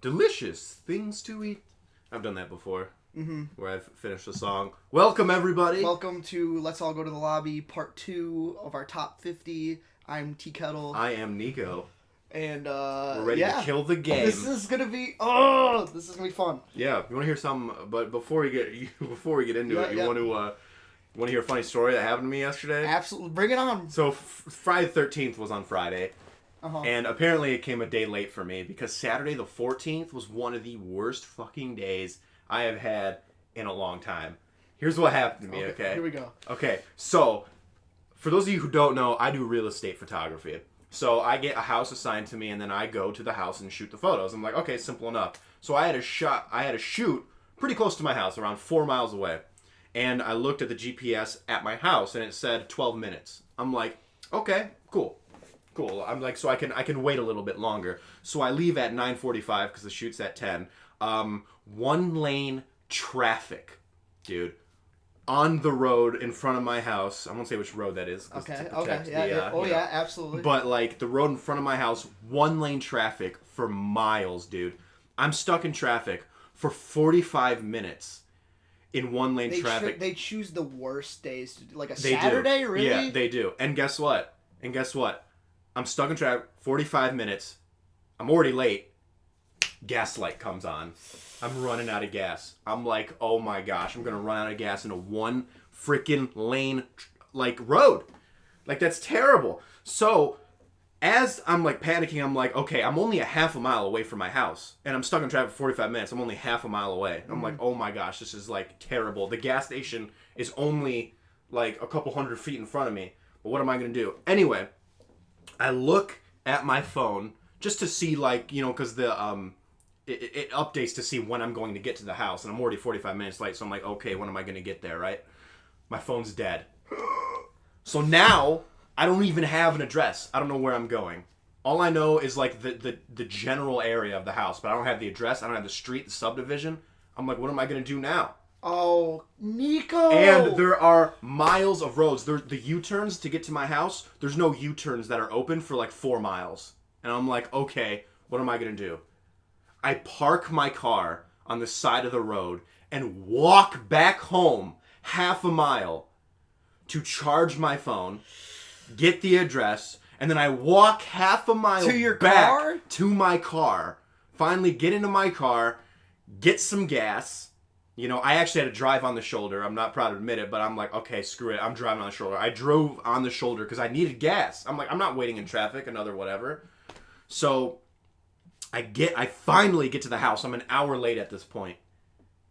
delicious things to eat. I've done that before. Where I've finished a song. Welcome, everybody. Welcome to Let's All Go to the Lobby, part 2 of our top 50. I'm T-Kettle. I am Niko. And, we're ready to kill the game. This is gonna be fun. Yeah, you want to hear something? But before we get into it, you want to hear a funny story that happened to me yesterday? Absolutely, bring it on. So Friday the 13th was on Friday, and apparently it came a day late for me because Saturday the 14th was one of the worst fucking days I have had in a long time. Here's what happened to me. Okay, here we go. Okay, so for those of you who don't know, I do real estate photography. So I get a house assigned to me, and then I go to the house and shoot the photos. I'm like, okay, simple enough. So I had a shoot pretty close to my house, around 4 miles away. And I looked at the GPS at my house, and it said 12 minutes. I'm like, okay, cool. I'm like, so I can wait a little bit longer. So I leave at 9:45 because the shoot's at 10. 1 lane traffic, dude. On the road in front of my house. I won't say which road that is. Okay. Yeah, absolutely. But, like, the road in front of my house, 1 lane traffic for miles, dude. I'm stuck in traffic for 45 minutes in 1 lane traffic. They choose the worst days to do. Like a Saturday, really? Yeah, they do. And guess what? I'm stuck in traffic 45 minutes. I'm already late. Gas light comes on. I'm running out of gas. I'm like, oh my gosh, I'm going to run out of gas in a 1 freaking lane, road. Like, that's terrible. So, as I'm, panicking, I'm like, okay, I'm only a half a mile away from my house. And I'm stuck in traffic for 45 minutes. I'm only half a mile away. I'm like, oh my gosh, this is, terrible. The gas station is only, a couple hundred feet in front of me. But what am I going to do? Anyway, I look at my phone just to see, because the, It updates to see when I'm going to get to the house, and I'm already 45 minutes late, so I'm like, okay, when am I going to get there, right? My phone's dead. So now, I don't even have an address. I don't know where I'm going. All I know is, the general area of the house, but I don't have the address, I don't have the street, the subdivision. I'm like, what am I going to do now? Oh, Niko! And there are miles of roads. The U-turns to get to my house, there's no U-turns that are open for, 4 miles. And I'm like, okay, what am I going to do? I park my car on the side of the road and walk back home half a mile to charge my phone, get the address, and then I walk half a mile back to my car, finally get into my car, get some gas. I actually had to drive on the shoulder. I'm not proud to admit it, but I'm like, okay, screw it. I'm driving on the shoulder. I drove on the shoulder because I needed gas. I'm like, I'm not waiting in traffic, another whatever. So I finally get to the house. I'm an hour late at this point.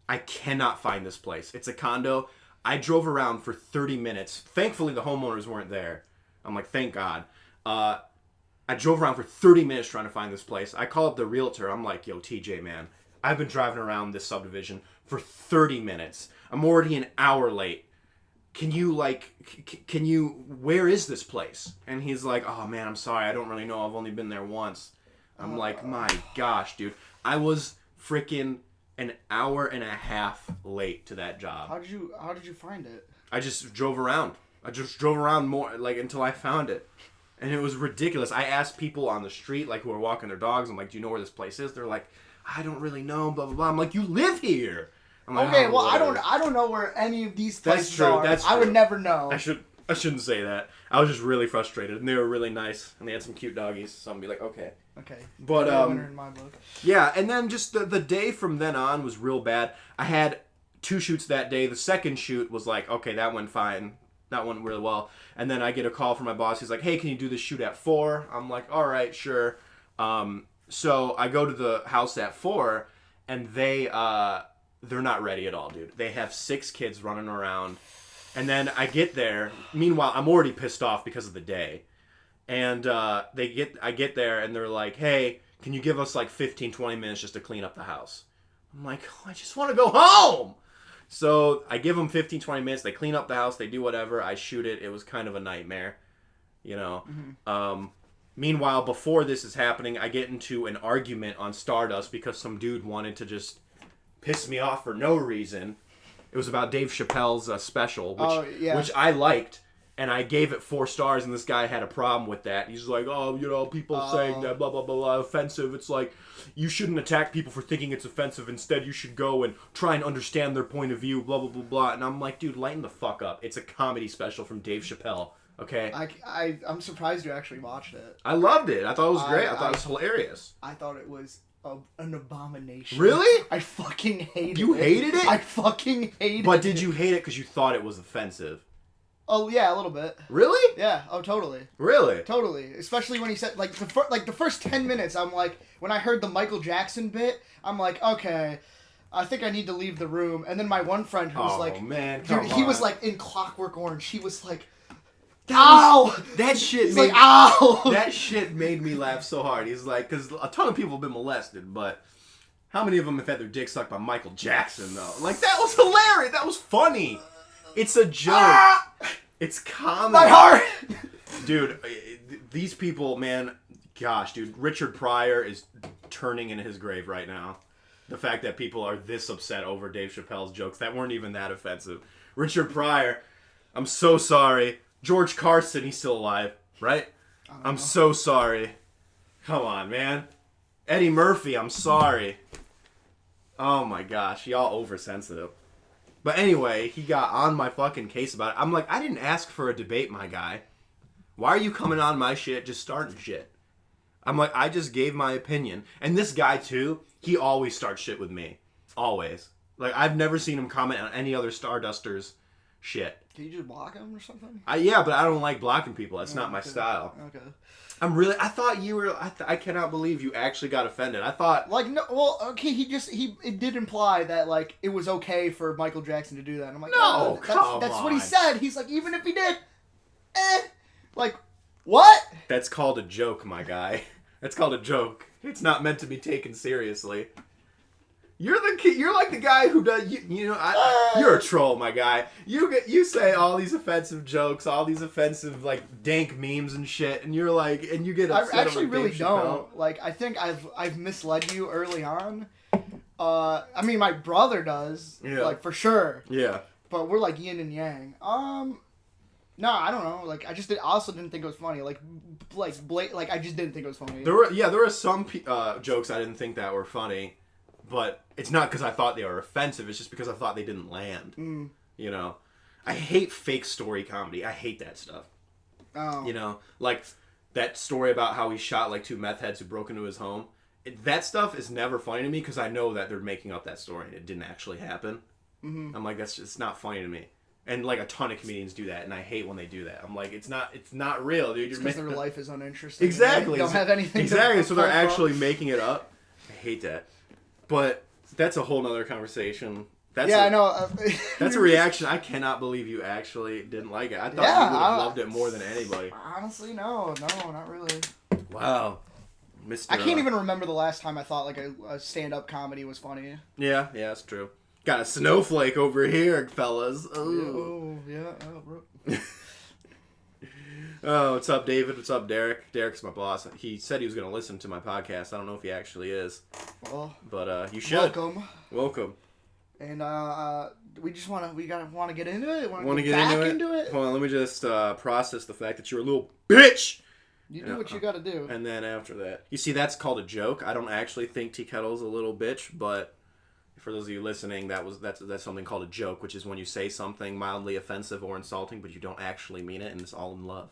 I cannot find this place. It's a condo. I drove around for 30 minutes. Thankfully, the homeowners weren't there. I'm like, thank God. I drove around for 30 minutes trying to find this place. I call up the realtor. I'm like, yo, TJ, man, I've been driving around this subdivision for 30 minutes. I'm already an hour late. Can you, where is this place? And he's like, oh, man, I'm sorry. I don't really know. I've only been there once. I'm like, my gosh, dude. I was freaking an hour and a half late to that job. How did you find it? I just drove around. More, until I found it. And it was ridiculous. I asked people on the street, who are walking their dogs, I'm like, do you know where this place is? They're like, I don't really know, blah, blah, blah. I'm like, you live here. I'm like, okay, well, I don't know where any of these places are. That's true. I would never know. I shouldn't say that. I was just really frustrated, and they were really nice, and they had some cute doggies, so I'm be like, okay. Okay. But, winner in my book. Yeah, and then just the day from then on was real bad. I had 2 shoots that day. The second shoot was like, okay, that went fine. That went really well. And then I get a call from my boss. He's like, hey, can you do this shoot at 4? I'm like, all right, sure. So I go to the house at 4, and they're not ready at all, dude. They have 6 kids running around. And then I get there. Meanwhile, I'm already pissed off because of the day. And I get there, and they're like, hey, can you give us 15, 20 minutes just to clean up the house? I'm like, oh, I just want to go home. So I give them 15, 20 minutes. They clean up the house. They do whatever. I shoot it. It was kind of a nightmare, Meanwhile, before this is happening, I get into an argument on Stardust because some dude wanted to just piss me off for no reason. It was about Dave Chappelle's special, which I liked. And I gave it 4 stars, and this guy had a problem with that. He's like, oh, people saying that, blah, blah, blah, blah, offensive. It's like, you shouldn't attack people for thinking it's offensive. Instead, you should go and try and understand their point of view, blah, blah, blah, blah. And I'm like, dude, lighten the fuck up. It's a comedy special from Dave Chappelle, okay? I'm surprised you actually watched it. I loved it. I thought it was great. I thought it was hilarious. I thought it was an abomination. Really? I fucking hated it. You hated it? I fucking hated it. But did you hate it because you thought it was offensive? Oh, yeah, a little bit. Really? Yeah. Oh, totally. Really? Totally. Especially when he said, like, the first 10 minutes, I'm like, when I heard the Michael Jackson bit, I'm like, okay, I think I need to leave the room. And then my one friend who was like, man, dude, he was like in Clockwork Orange. He was like, ow! That shit He's like, ow! That shit made me laugh so hard. He's like, because a ton of people have been molested, but how many of them have had their dick sucked by Michael Jackson, though? Like, that was hilarious. That was funny. It's a joke. It's comedy. My heart! Dude, these people, man, gosh, dude, Richard Pryor is turning in his grave right now. The fact that people are this upset over Dave Chappelle's jokes that weren't even that offensive. Richard Pryor, I'm so sorry. George Carson, he's still alive, right? I'm so sorry. Come on, man. Eddie Murphy, I'm sorry. Oh my gosh, y'all oversensitive. But anyway, he got on my fucking case about it. I'm like, I didn't ask for a debate, my guy. Why are you coming on my shit, just starting shit? I'm like, I just gave my opinion. And this guy, too, he always starts shit with me. Always. Like, I've never seen him comment on any other Stardusters' shit. Can you just block him or something? Yeah, but I don't like blocking people. That's not my style. Okay. I thought you were, I cannot believe you actually got offended. I thought... Like, no, well, okay, it did imply that, like, it was okay for Michael Jackson to do that. And I'm like, no, that's what he said. He's like, even if he did, like, what? That's called a joke, my guy. That's called a joke. It's not meant to be taken seriously. You're like the guy who does, you're a troll, my guy. You say all these offensive jokes, all these offensive, like, dank memes and shit, and you're like, and you get upset. I actually over really Dave don't. Chappelle. Like, I think I've misled you early on. I mean, my brother does. Yeah. Like, for sure. Yeah. But we're like yin and yang. No, I don't know. Like, I also didn't think it was funny. Like I just didn't think it was funny. There were some jokes I didn't think that were funny, but it's not because I thought they were offensive. It's just because I thought they didn't land. Mm. You know, I hate fake story comedy. I hate that stuff. Oh. You know, like that story about how he shot like 2 meth heads who broke into his home. That stuff is never funny to me because I know that they're making up that story and it didn't actually happen. Mm-hmm. I'm like, that's just not funny to me. And like a ton of comedians do that, and I hate when they do that. I'm like, it's not real, dude. Because their life is uninteresting. Exactly. They don't have anything. Exactly. So they're actually making it up. I hate that. But that's a whole nother conversation. I know. That's a reaction. I cannot believe you actually didn't like it. I thought you would have loved it more than anybody. Honestly, no, not really. Wow. Mr. I can't even remember the last time I thought like a stand-up comedy was funny. Yeah, that's true. Got a snowflake over here, fellas. Oh, yeah. Bro. Oh, what's up, David? What's up, Derek? Derek's my boss. He said he was going to listen to my podcast. I don't know if he actually is. Well, but you should. Welcome. And we just want to get into it. Want to get into it? Hold on, let me just process the fact that you're a little bitch. You do what you got to do. And then after that, you see, that's called a joke. I don't actually think T-Kettle's a little bitch, but for those of you listening, that's something called a joke, which is when you say something mildly offensive or insulting, but you don't actually mean it, and it's all in love.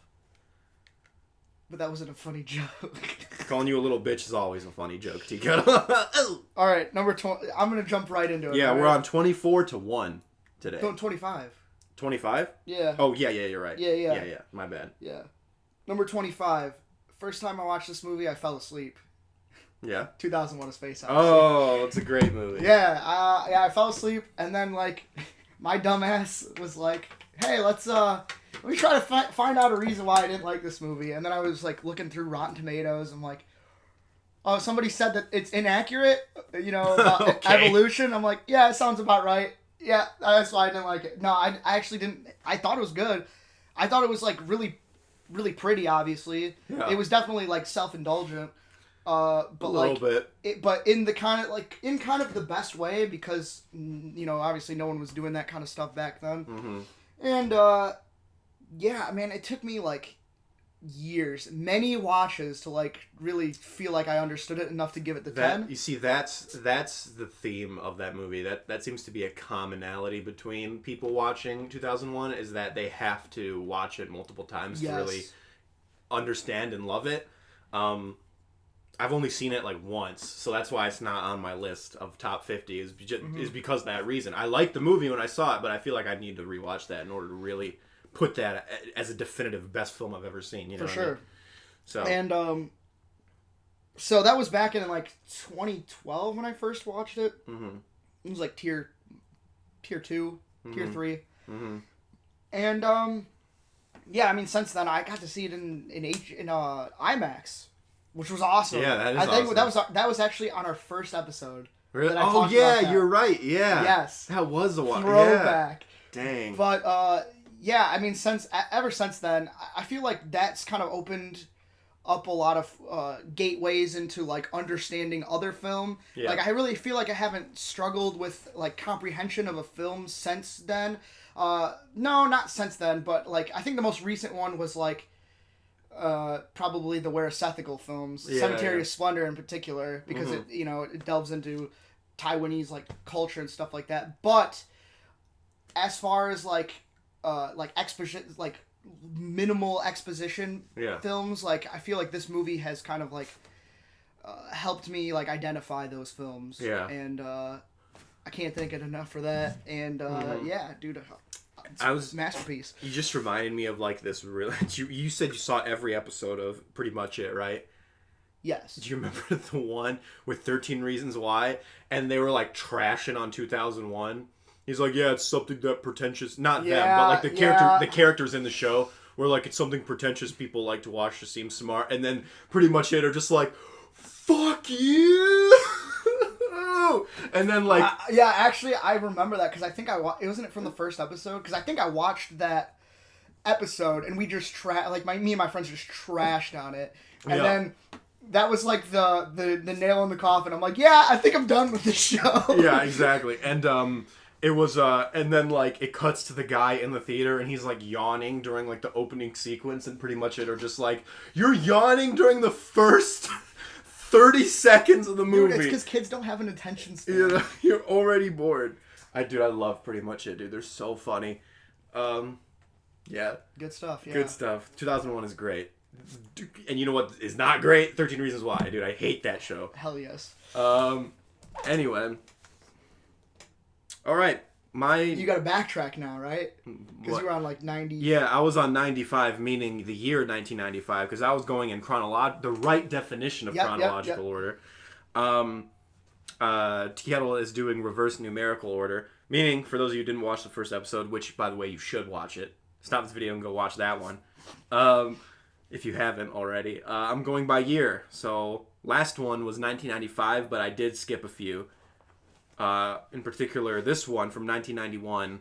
But that wasn't a funny joke. Calling you a little bitch is always a funny joke, T-Kettle. All right, number 20. I'm going to jump right into it. Yeah, we're right? on 24-1 today. Going 25. 25? Yeah. Oh, yeah, you're right. Yeah. My bad. Yeah. Number 25. First time I watched this movie, I fell asleep. Yeah. 2001: A Space Odyssey. Oh, it's a great movie. Yeah, I fell asleep, and then like my dumbass was like, "Hey, let me try to find out a reason why I didn't like this movie." And then I was like looking through Rotten Tomatoes. I'm like, "Oh, somebody said that it's inaccurate, about evolution." I'm like, "Yeah, it sounds about right." Yeah, that's why I didn't like it. No, I actually didn't. I thought it was good. I thought it was like really, really pretty. Obviously, It was definitely like self-indulgent. But a little bit. But in the kind of the best way, because obviously no one was doing that kind of stuff back then. Mm-hmm. And Yeah, man, it took me like years, many watches to like really feel like I understood it enough to give it the 10. You see, that's the theme of that movie. That seems to be a commonality between people watching 2001 is that they have to watch it multiple times to really understand and love it. I've only seen it like once, so that's why it's not on my list of top 50 is because of that reason. I liked the movie when I saw it, but I feel like I need to rewatch that in order to really put that as a definitive best film I've ever seen. You know For sure. I mean? So and so that was back in like 2012 when I first watched it. Mm-hmm. It was like tier 2, tier 3, and yeah, I mean since then I got to see it in IMAX, which was awesome. Yeah, that is I think awesome. that was actually on our first episode. Really? Oh yeah, you're right. Yeah. Yes. That was a while. Throwback. Yeah. Dang. But yeah, I mean ever since then, I feel like that's kind of opened up a lot of gateways into like understanding other film. Yeah. Like I really feel like I haven't struggled with like comprehension of a film since then. No, not since then, but like I think the most recent one was like probably the Where's Ethical films, Cemetery of Splendor in particular, because it delves into Taiwanese like culture and stuff like that. But as far as like exposition, like minimal exposition films, like I feel like this movie has kind of like helped me like identify those films. Yeah. And I can't thank it enough for that. And yeah, dude, it's a masterpiece. You just reminded me of like this really. You said you saw every episode of pretty much it, right? Yes. Do you remember the one with 13 Reasons Why? And they were like trashing on 2001. He's like, yeah, it's something that pretentious, not them, but like the characters in the show were like, it's something pretentious people like to watch to seem smart. And then pretty much it are just like, fuck you. And then like, yeah, actually I remember that because I think it wasn't it from the first episode, because I think I watched that episode and we just me and my friends just trashed on it, and then that was like the nail in the coffin. I'm like, yeah, I think I'm done with this show. Yeah, exactly. And it was and then like it cuts to the guy in the theater and he's like yawning during like the opening sequence, and pretty much it are just like, you're yawning during the first 30 seconds of the movie. Dude, it's because kids don't have an attention span. You're already bored. I love pretty much it, dude. They're so funny. Yeah. Good stuff, yeah. Good stuff. 2001 is great. And you know what is not great? 13 Reasons Why, dude. I hate that show. Hell yes. Anyway. All right. You got to backtrack now, right? Because you were on like 90. Yeah, I was on 95, meaning the year 1995, because I was going in the right definition of chronological order. T-Kettle is doing reverse numerical order, meaning, for those of you who didn't watch the first episode, which, by the way, you should watch it. Stop this video and go watch that one. If you haven't already. I'm going by year. So, last one was 1995, but I did skip a few. In particular, this one from 1991,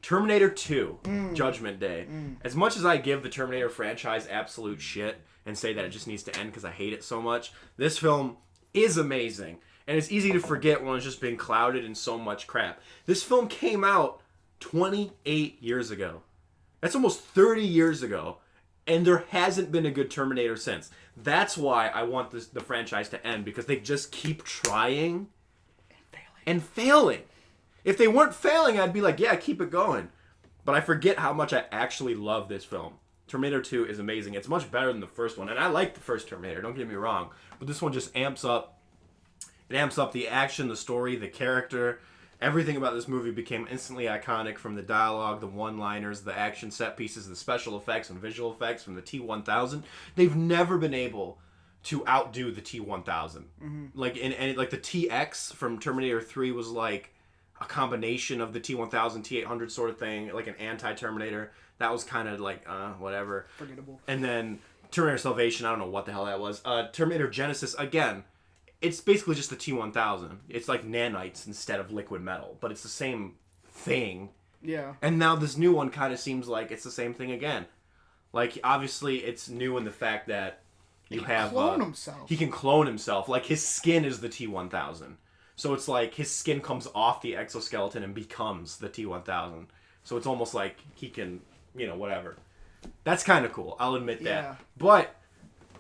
Terminator 2, Judgment Day. As much as I give the Terminator franchise absolute shit and say that it just needs to end because I hate it so much, this film is amazing. And it's easy to forget when it's just been clouded in so much crap. This film came out 28 years ago. That's almost 30 years ago. And there hasn't been a good Terminator since. That's why I want the franchise to end, because they just keep trying and failing. If they weren't failing, I'd be like, yeah, keep it going. But I forget how much I actually love this film. Terminator 2 is amazing. It's much better than the first one. And I like the first Terminator, don't get me wrong. But this one just amps up. It amps up the action, the story, the character. Everything about this movie became instantly iconic, from the dialogue, the one-liners, the action set pieces, the special effects and visual effects from the T-1000. They've never been able to outdo the T-1000. Like like the TX from Terminator 3 was like a combination of the T-1000, T-800 sort of thing, like an anti-Terminator. That was kind of like whatever. Forgettable. And then Terminator Salvation, I don't know what the hell that was. Terminator Genesis, again, it's basically just the T-1000. It's like nanites instead of liquid metal, but it's the same thing. Yeah. And now this new one kind of seems like it's the same thing again. Like, obviously, it's new in the fact that he can clone himself. Like, his skin is the T-1000. So it's like his skin comes off the exoskeleton and becomes the T-1000. So it's almost like he can whatever. That's kind of cool. I'll admit that. Yeah. But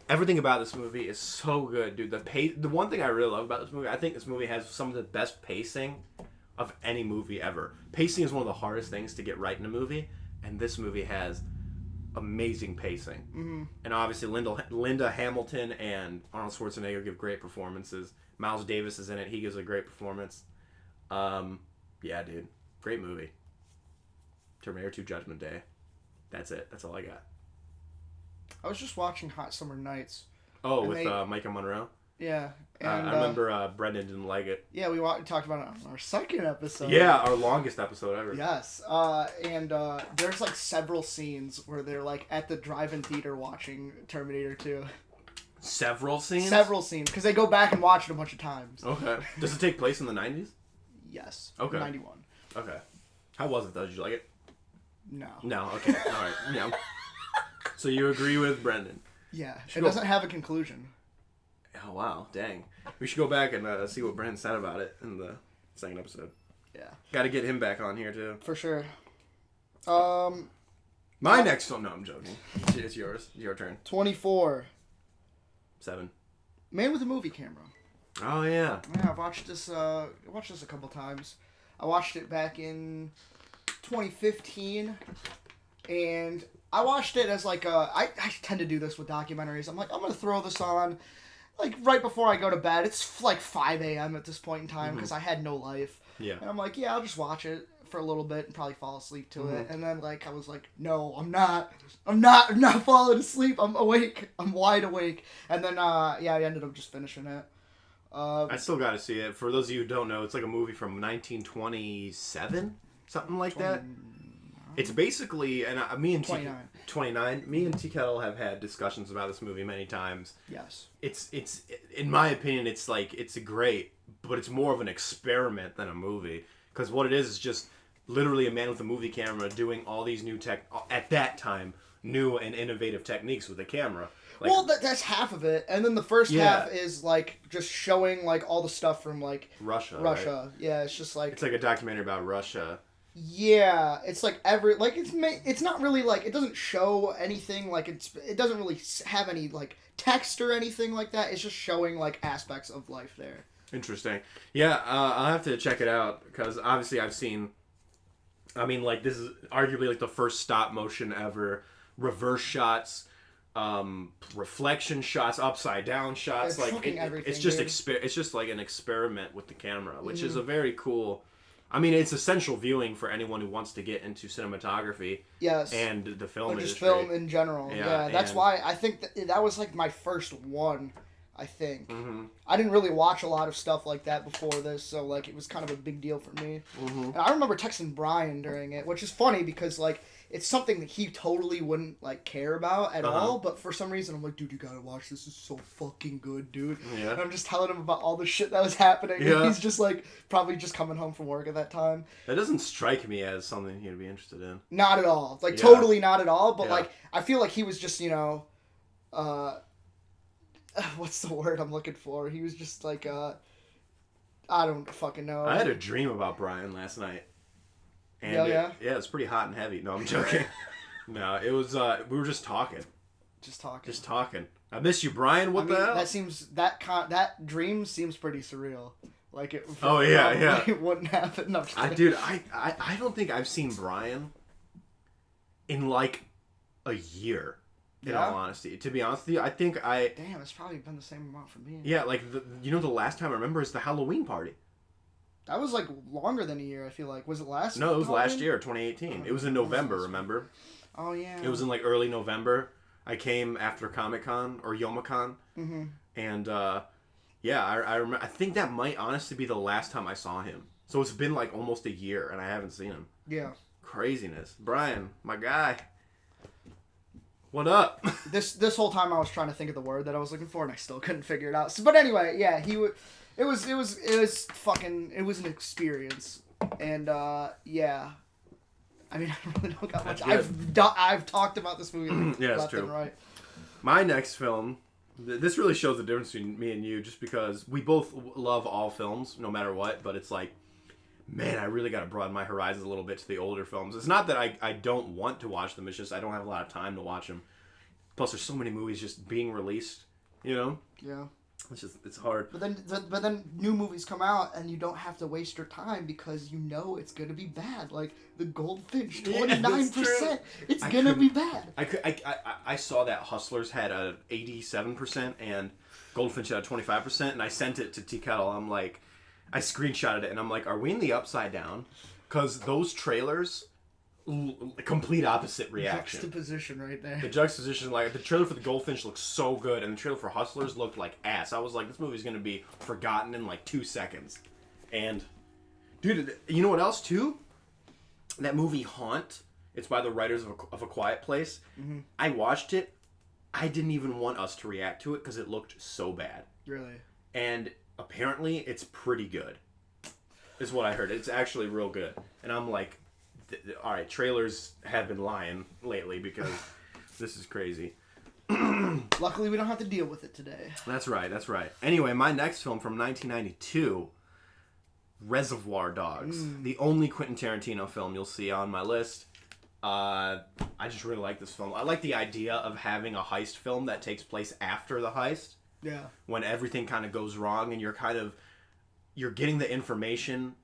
everything about this movie is so good, dude. The one thing I really love about this movie, I think this movie has some of the best pacing of any movie ever. Pacing is one of the hardest things to get right in a movie, and this movie has amazing pacing. Mm-hmm. And obviously Linda Hamilton and Arnold Schwarzenegger give great performances. Miles Davis is in it. He gives a great performance. Yeah, dude. Great movie. Terminator 2 Judgment Day. That's it. That's all I got. I was just watching Hot Summer Nights. Oh, with Micah Monroe? Yeah. And, I remember Brendan didn't like it. Yeah, we talked about it on our second episode. Yeah, our longest episode ever. Yes. And there's like several scenes where they're like at the drive-in theater watching Terminator 2. Several scenes? Several scenes, because they go back and watch it a bunch of times. Okay. Does it take place in the 90s? Yes. Okay. 91. Okay. How was it, though? Did you like it? No. No, okay. All right. Yeah. So you agree with Brendan? Yeah. It doesn't have a conclusion. Oh, wow. Dang. We should go back and see what Brendan said about it in the second episode. Yeah. Got to get him back on here, too. For sure. My next film... No, I'm joking. It's yours. It's your turn. 24. 7. Man with a Movie Camera. Oh, yeah. Yeah, I've watched this a couple times. I watched it back in 2015, and I watched it as like I tend to do this with documentaries. I'm like, I'm gonna throw this on like right before I go to bed. It's like 5 a.m. at this point in time because I had no life. Yeah. And I'm like, yeah, I'll just watch it for a little bit and probably fall asleep to it. And then like I was like, no, I'm not falling asleep. I'm awake. I'm wide awake. And then I ended up just finishing it. I still got to see it. For those of you who don't know, it's like a movie from 1927, something like that. It's basically, and me and 29. Me and T-Kettle have had discussions about this movie many times. Yes. It's in my opinion, it's great, but it's more of an experiment than a movie. Because what it is just literally a man with a movie camera doing all these new at that time, new and innovative techniques with a camera. Like, well, that's half of it, and then the first half is like just showing like all the stuff from like Russia. Right? Yeah, it's just like it's like a documentary about Russia. Yeah, it's like it's not really like it doesn't show anything like it doesn't really have any like text or anything like that. It's just showing like aspects of life there. Interesting. Yeah, I'll have to check it out because obviously I've seen. I mean, like this is arguably like the first stop motion ever, reverse shots. Reflection shots, upside down shots, it's like everything, it's just dude. It's just like an experiment with the camera, which is a very cool. I mean, it's essential viewing for anyone who wants to get into cinematography. Yes. And the film or just industry. film in general. Yeah, that's and... why I think that was like my first one. I think I didn't really watch a lot of stuff like that before this, so like it was kind of a big deal for me. And I remember texting Brian during it, which is funny because like. It's something that he totally wouldn't, like, care about at all, but for some reason, I'm like, dude, you gotta watch this. This is so fucking good, dude. Yeah. And I'm just telling him about all the shit that was happening, and he's just, like, probably just coming home from work at that time. That doesn't strike me as something he'd be interested in. Not at all. Like, totally not at all, but, like, I feel like he was just, you know, what's the word I'm looking for? He was just, like, I don't fucking know. I had a dream about Brian last night. And it was pretty hot and heavy. No, I'm joking. No, it was, we were just talking. Just talking. I miss you, Brian. What the hell? That seems, that dream seems pretty surreal. Like, it it wouldn't happen. No, dude, I don't think I've seen Brian in, like, a year. In all honesty. To be honest with you, I think Damn, it's probably been the same amount for me. Yeah, like, the last time I remember is the Halloween party. That was, like, longer than a year, I feel like. Was it last No, it was Halloween? last year, 2018. It was in November, remember? Oh, yeah. It was in, like, early November. I came after Comic-Con, or Youmacon. And, I remember. I think that might honestly be the last time I saw him. So it's been, like, almost a year, and I haven't seen him. Yeah. Craziness. Brian, my guy. What up? This whole time I was trying to think of the word that I was looking for, and I still couldn't figure it out. So, but anyway, yeah, he would... It was an experience, and yeah, I mean, I really don't got much. I've talked about this movie left and right. My next film, this really shows the difference between me and you, just because we both love all films, no matter what. But it's like man, I really got to broaden my horizons a little bit to the older films. It's not that I don't want to watch them. It's just I don't have a lot of time to watch them. Plus, there's so many movies just being released, you know? Yeah. It's hard. But then new movies come out and you don't have to waste your time because you know it's gonna be bad. Like the Goldfinch, 29%. It's gonna be bad. I saw that Hustlers had a 87% and Goldfinch had a 25%, and I sent it to T-Kettle. I'm like, I screenshotted it and I'm like, are we in the upside down? Because those trailers, complete opposite reaction. Juxtaposition right there. The juxtaposition, like the trailer for the Goldfinch looks so good, and the trailer for Hustlers looked like ass. I was like, this movie's gonna be forgotten in like 2 seconds. And dude, you know what else too? That movie Haunt. It's by the writers of A Quiet Place. Mm-hmm. I watched it. I didn't even want us to react to it because it looked so bad. Really? And apparently, it's pretty good. Is what I heard. It's actually real good. And I'm like, all right, trailers have been lying lately because this is crazy. Luckily, we don't have to deal with it today. That's right. Anyway, my next film from 1992, Reservoir Dogs. The only Quentin Tarantino film you'll see on my list. I just really like this film. I like the idea of having a heist film that takes place after the heist. Yeah. When everything kind of goes wrong and you're getting the information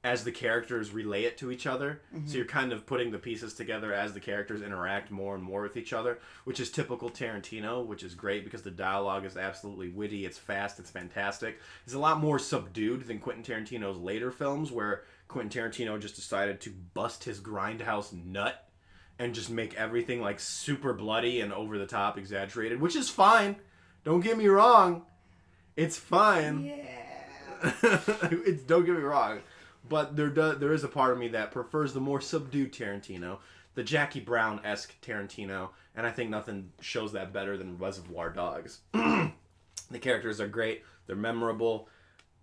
as the characters relay it to each other. Mm-hmm. So you're kind of putting the pieces together as the characters interact more and more with each other, which is typical Tarantino, which is great because the dialogue is absolutely witty, it's fast, it's fantastic. It's a lot more subdued than Quentin Tarantino's later films, where Quentin Tarantino just decided to bust his grindhouse nut and just make everything like super bloody and over the top exaggerated, which is fine. Don't get me wrong. It's fine. Yeah. Don't get me wrong. But there is a part of me that prefers the more subdued Tarantino, the Jackie Brown-esque Tarantino, and I think nothing shows that better than Reservoir Dogs. The characters are great. They're memorable.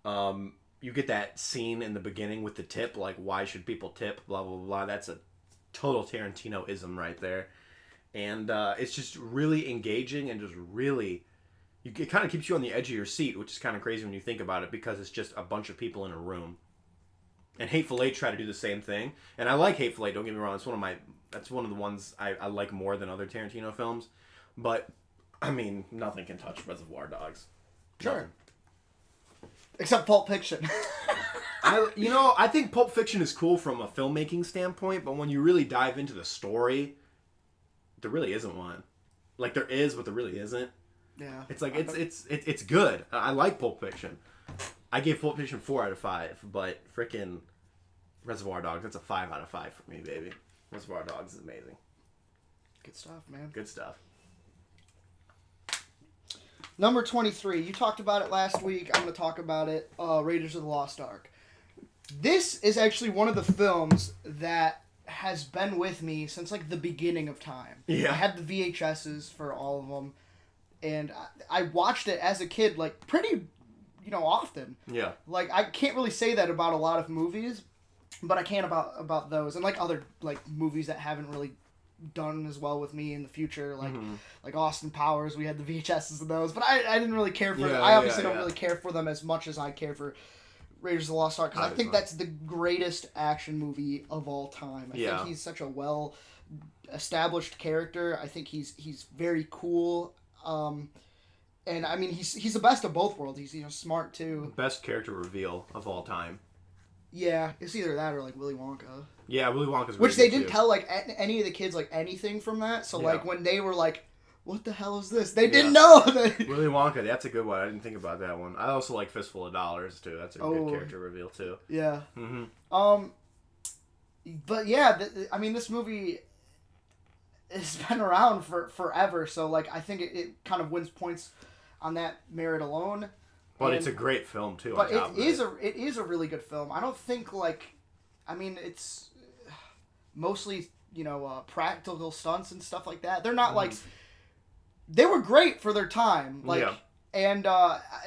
You get that scene in the beginning with the tip, like, why should people tip, blah, blah, blah. That's a total Tarantino-ism right there. And it's just really engaging and just really... It kind of keeps you on the edge of your seat, which is kind of crazy when you think about it, because it's just a bunch of people in a room. And Hateful Eight try to do the same thing. And I like Hateful Eight, don't get me wrong. That's one of the ones I like more than other Tarantino films. But, I mean, nothing can touch Reservoir Dogs. Sure. Nothing. Except Pulp Fiction. I think Pulp Fiction is cool from a filmmaking standpoint, but when you really dive into the story, there really isn't one. Like, there is, but there really isn't. Yeah. It's like, it's good. I like Pulp Fiction. I gave Pulp Fiction 4 out of 5, but frickin' Reservoir Dogs, that's a 5 out of 5 for me, baby. Reservoir Dogs is amazing. Good stuff, man. Good stuff. Number 23. You talked about it last week. I'm going to talk about it. Raiders of the Lost Ark. This is actually one of the films that has been with me since, like, the beginning of time. Yeah. I had the VHSs for all of them, and I watched it as a kid, like, pretty... often. Yeah. Like, I can't really say that about a lot of movies, but I can about those. And, like, other, like, movies that haven't really done as well with me in the future. Like, like Austin Powers, we had the VHSs of those. But I didn't really care for them. I obviously don't really care for them as much as I care for Raiders of the Lost Ark. Because I think that's the greatest action movie of all time. I think he's such a well-established character. I think he's very cool. And I mean, he's the best of both worlds. He's smart too. Best character reveal of all time. Yeah, it's either that or like Willy Wonka. Yeah, Willy Wonka's which they didn't tell like any of the kids like anything from that. So like when they were like, "What the hell is this?" They didn't know. Willy Wonka, that's a good one. I didn't think about that one. I also like Fistful of Dollars too. That's a good character reveal too. Yeah. Mm-hmm. But yeah, I mean, this movie has been around for forever. So like, I think it kind of wins points on that merit alone. But it's a great film too. But it is a really good film. I don't think it's mostly practical stunts and stuff like that. They're not like they were great for their time. And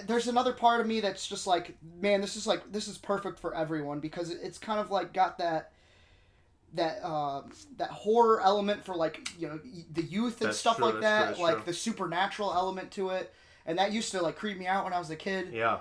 there's another part of me that's just like, man, this is perfect for everyone because it's kind of like got that horror element for like the youth and stuff like that, like the supernatural element to it. And that used to, like, creep me out when I was a kid. Yeah.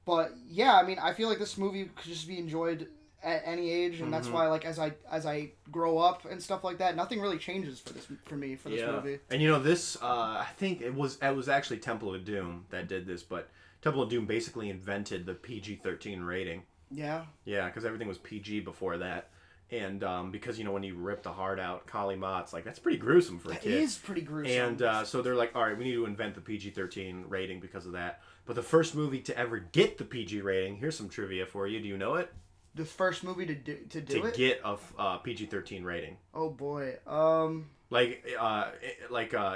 But yeah, I mean, I feel like this movie could just be enjoyed at any age, and that's why, like, as I grow up and stuff like that, nothing really changes for this movie. And you know, this I think it was actually Temple of Doom that did this, but Temple of Doom basically invented the PG-13 rating. Yeah. Yeah, because everything was PG before that. And because, you know, when you rip the heart out, Kali Ma, it's like, that's pretty gruesome for a kid. It is pretty gruesome. And so they're like, all right, we need to invent the PG-13 rating because of that. But the first movie to ever get the PG rating, here's some trivia for you. Do you know it? The first movie to do it? To get a PG-13 rating. Oh, boy. Like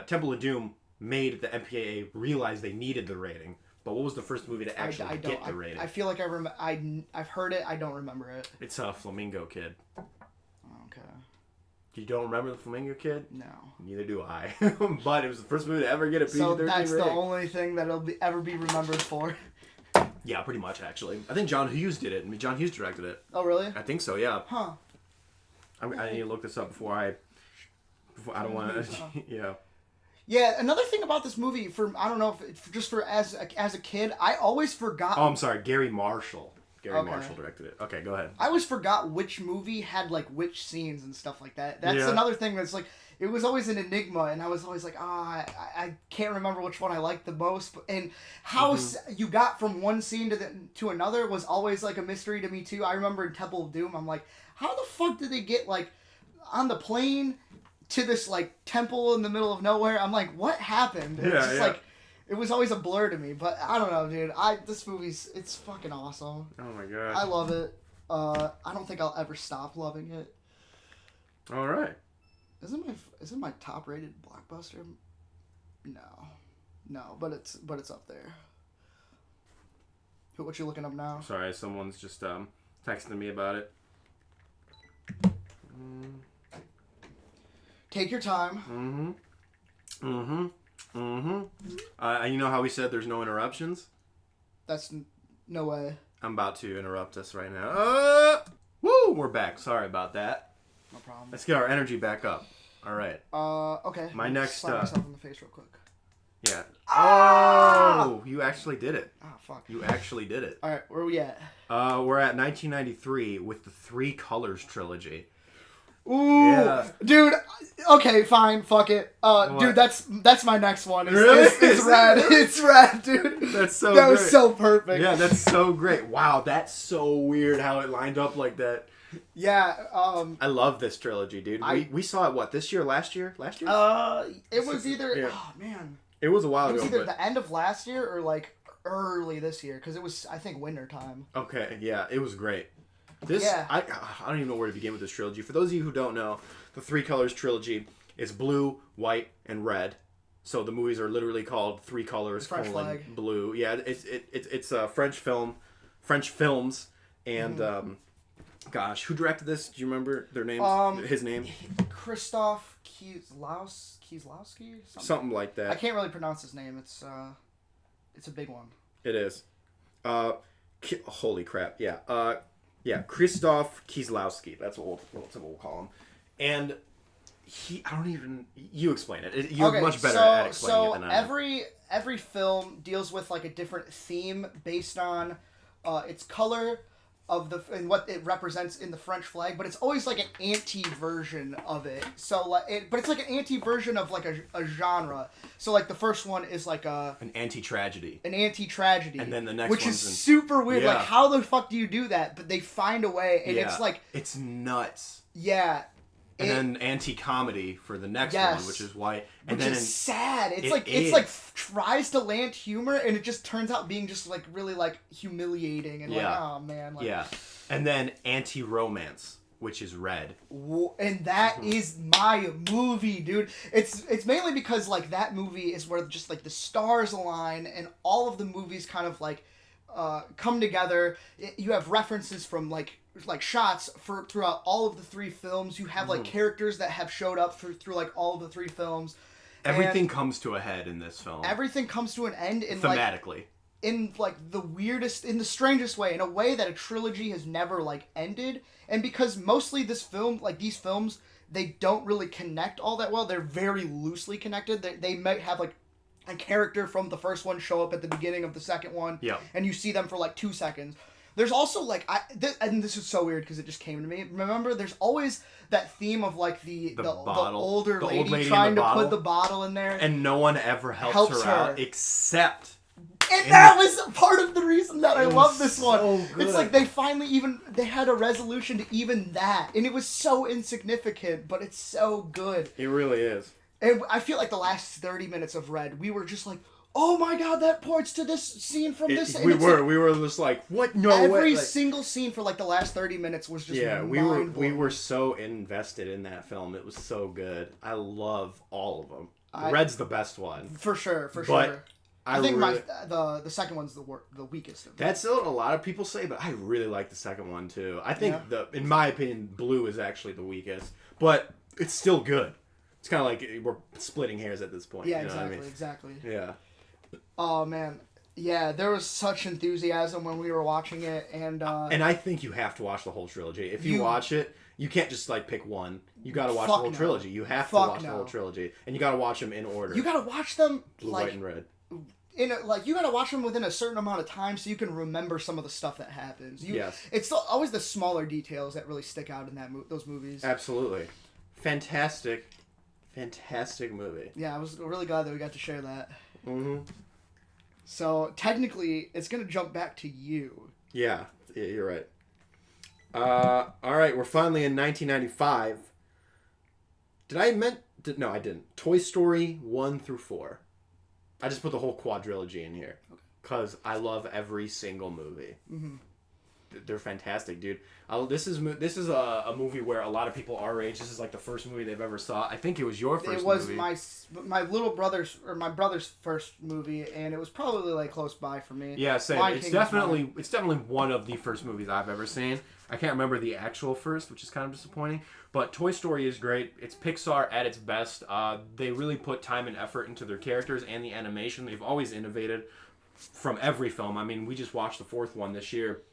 Temple of Doom made the MPAA realize they needed the rating. But what was the first movie to actually get the rating? I feel like I've heard it. I don't remember it. It's Flamingo Kid. Okay. You don't remember the Flamingo Kid? No. Neither do I. But it was the first movie to ever get a PG-13 so that's rating. the only thing that it'll ever be remembered for. Yeah, pretty much, actually. I think John Hughes did it. I mean, John Hughes directed it. Oh, really? I think so, yeah. Huh. I need to look this up before I don't want to... Yeah. Yeah, another thing about this movie, I don't know if just for as a kid, I always forgot... Oh, I'm sorry, Gary Marshall. Marshall directed it. Okay, go ahead. I always forgot which movie had, like, which scenes and stuff like that. That's another thing that's, like, it was always an enigma, and I was always like, I can't remember which one I liked the most. And how you got from one scene to another was always, like, a mystery to me, too. I remember in Temple of Doom, I'm like, how the fuck did they get, like, on the plane to this, like, temple in the middle of nowhere? I'm like, what happened? It's just like, it was always a blur to me. But I don't know, dude. This movie's, it's fucking awesome. Oh my god. I love it. I don't think I'll ever stop loving it. All right. Isn't my top rated blockbuster? No, but it's up there. What you looking up now? Sorry, someone's just texting me about it. Take your time. You know how we said there's no interruptions? That's no way. I'm about to interrupt us right now. Woo! We're back. Sorry about that. No problem. Let's get our energy back up. All right. Okay. My next. Slap myself in the face real quick. Yeah. Oh! You actually did it. Oh, fuck. You actually did it. All right, where are we at? We're at 1993 with the Three Colors trilogy. Ooh, yeah. Dude. Okay, fine. Fuck it. Dude, that's my next one. Really? It's rad. It's rad, dude. That's so. That great. was so perfect. Yeah, that's so great. Wow, that's so weird how it lined up like that. Yeah. I love this trilogy, dude. We saw it this year, last year? It was either. Yeah. Oh man. It was a while ago. It was either the end of last year or like early this year because it was, I think, winter time. Okay, yeah, it was great. I don't even know where to begin with this trilogy. For those of you who don't know, the Three Colors trilogy is blue, white, and red. So the movies are literally called Three Colors: French flag. Blue. Yeah, it's a French films, and gosh, who directed this? Do you remember their names? His name? Krzysztof Kieslowski? Something like that. I can't really pronounce his name. It's a big one. It is. Holy crap! Yeah. Yeah, Krzysztof Kieslowski. That's what we'll call him. And you explain it. You're much better at explaining it than I am. Every film deals with like a different theme based on its color and what it represents in the French flag, but it's always like an anti-version of it. So but it's like an anti-version of like a genre. So like the first one is like an anti-tragedy. An anti-tragedy. And then the next which is super weird. Yeah. Like how the fuck do you do that? But they find a way, and it's like it's nuts. Yeah. And then anti-comedy for the next one, which is white. And which then is sad. It's like tries to land humor, and it just turns out being just like really like humiliating and like, oh man. Like, yeah. And then anti-romance, which is red. And that is my movie, dude. It's mainly because like that movie is where just like the stars align, and all of the movies kind of like come together. You have references from like shots throughout all of the three films. You have like characters that have showed up through like all of the three films. Everything comes to a head in this film. Everything comes to an end in thematically. In like the weirdest, in the strangest way, in a way that a trilogy has never like ended. And because mostly these films, they don't really connect all that well. They're very loosely connected. They might have like a character from the first one show up at the beginning of the second one. Yeah. And you see them for like 2 seconds. There's also like and this is so weird because it just came to me. Remember, there's always that theme of like the older lady, old lady trying to put the bottle in there, and no one ever helps her out except. And that was part of the reason that I love this one. So good. It's like they finally they had a resolution to even that, and it was so insignificant, but it's so good. It really is. And I feel like the last 30 minutes of Red, we were just like, oh my god, that points to this scene from this. And we were just like, what? No way. Every single scene for like the last 30 minutes was just mind-blowing. we were so invested in that film. It was so good. I love all of them. Red's the best one for sure. Sure. I think really, the second one's the weakest of them. That's what a lot of people say, but I really like the second one too. I think in my opinion, Blue is actually the weakest, but it's still good. It's kind of like we're splitting hairs at this point. Yeah, you know exactly, what I mean? exactly. Yeah. Oh man, yeah, there was such enthusiasm when we were watching it, and I think you have to watch the whole trilogy. If you watch it, you can't just like pick one. You got to watch the whole trilogy. You have to watch the whole trilogy, and you got to watch them in order. You got to watch them Blue, like white, and red. You got to watch them within a certain amount of time so you can remember some of the stuff that happens. Yes. It's always the smaller details that really stick out in those movies. Absolutely. Fantastic movie. Yeah, I was really glad that we got to share that. Mm-hmm. So, technically, it's going to jump back to you. Yeah, you're right. All right, we're finally in 1995. No, I didn't. Toy Story 1 through 4. I just put the whole quadrilogy in here because I love every single movie. Mm-hmm. They're fantastic, dude. This is a movie where a lot of people our age. This is like the first movie they've ever saw. I think it was your first. It was movie. my little brother's my brother's first movie, and it was probably like close by for me. Yeah, same. It's definitely one of the first movies I've ever seen. I can't remember the actual first, which is kind of disappointing. But Toy Story is great. It's Pixar at its best. They really put time and effort into their characters and the animation. They've always innovated from every film. I mean, we just watched the fourth one this year.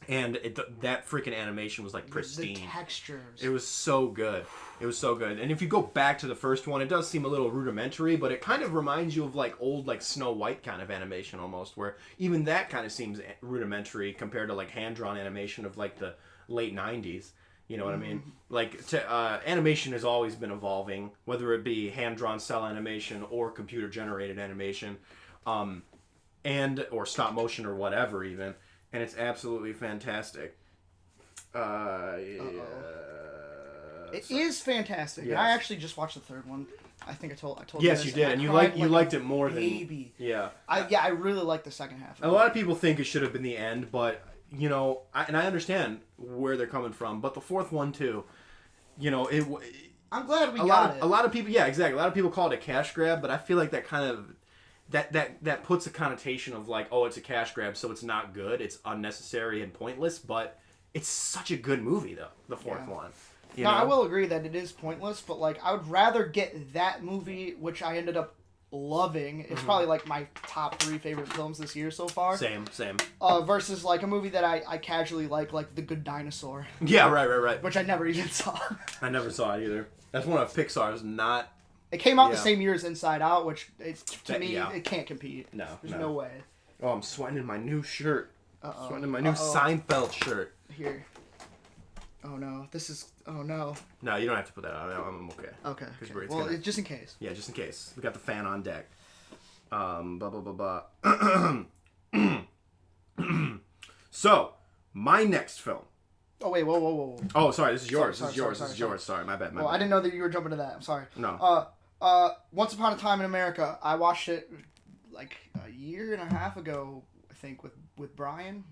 And that freaking animation was like pristine. The textures. It was so good. It was so good. And if you go back to the first one, it does seem a little rudimentary, but it kind of reminds you of like old like Snow White kind of animation almost, where even that kind of seems rudimentary compared to like hand-drawn animation of like the late 90s. You know what I mean? Like animation has always been evolving, whether it be hand-drawn cell animation or computer-generated animation, or stop motion or whatever even. And it's absolutely fantastic. It is fantastic. Yes. And I actually just watched the third one. I think I told yes, you did, and you liked it more than baby. Yeah. I really liked the second half. A lot of people think it should have been the end, but you know, I understand where they're coming from. But the fourth one too, you know, I'm glad we got it. A lot of people, yeah, exactly. A lot of people call it a cash grab, but I feel like that kind of. That puts a connotation of like, oh, it's a cash grab, so it's not good. It's unnecessary and pointless, but it's such a good movie, though, the fourth one. Now, I will agree that it is pointless, but like I would rather get that movie, which I ended up loving. It's probably like my top 3 favorite films this year so far. Same. Versus like a movie that I casually like The Good Dinosaur. Yeah, right. Which I never even saw. I never saw it either. That's one of Pixar's not... It came out the same year as Inside Out, which to me it can't compete. No, there's no way. Oh, I'm sweating in my new shirt. Sweating in my new Seinfeld shirt. Here. Oh no, this is. Oh no. No, you don't have to put that on. I'm okay. Okay. Well, just in case. Yeah, just in case. We got the fan on deck. Blah blah. So, my next film. Oh wait, whoa. Oh, sorry, this is yours. This is yours. Sorry, my bad. I didn't know that you were jumping to that. I'm sorry. No. Once Upon a Time in America. I watched it like a year and a half ago, I think, with Brian.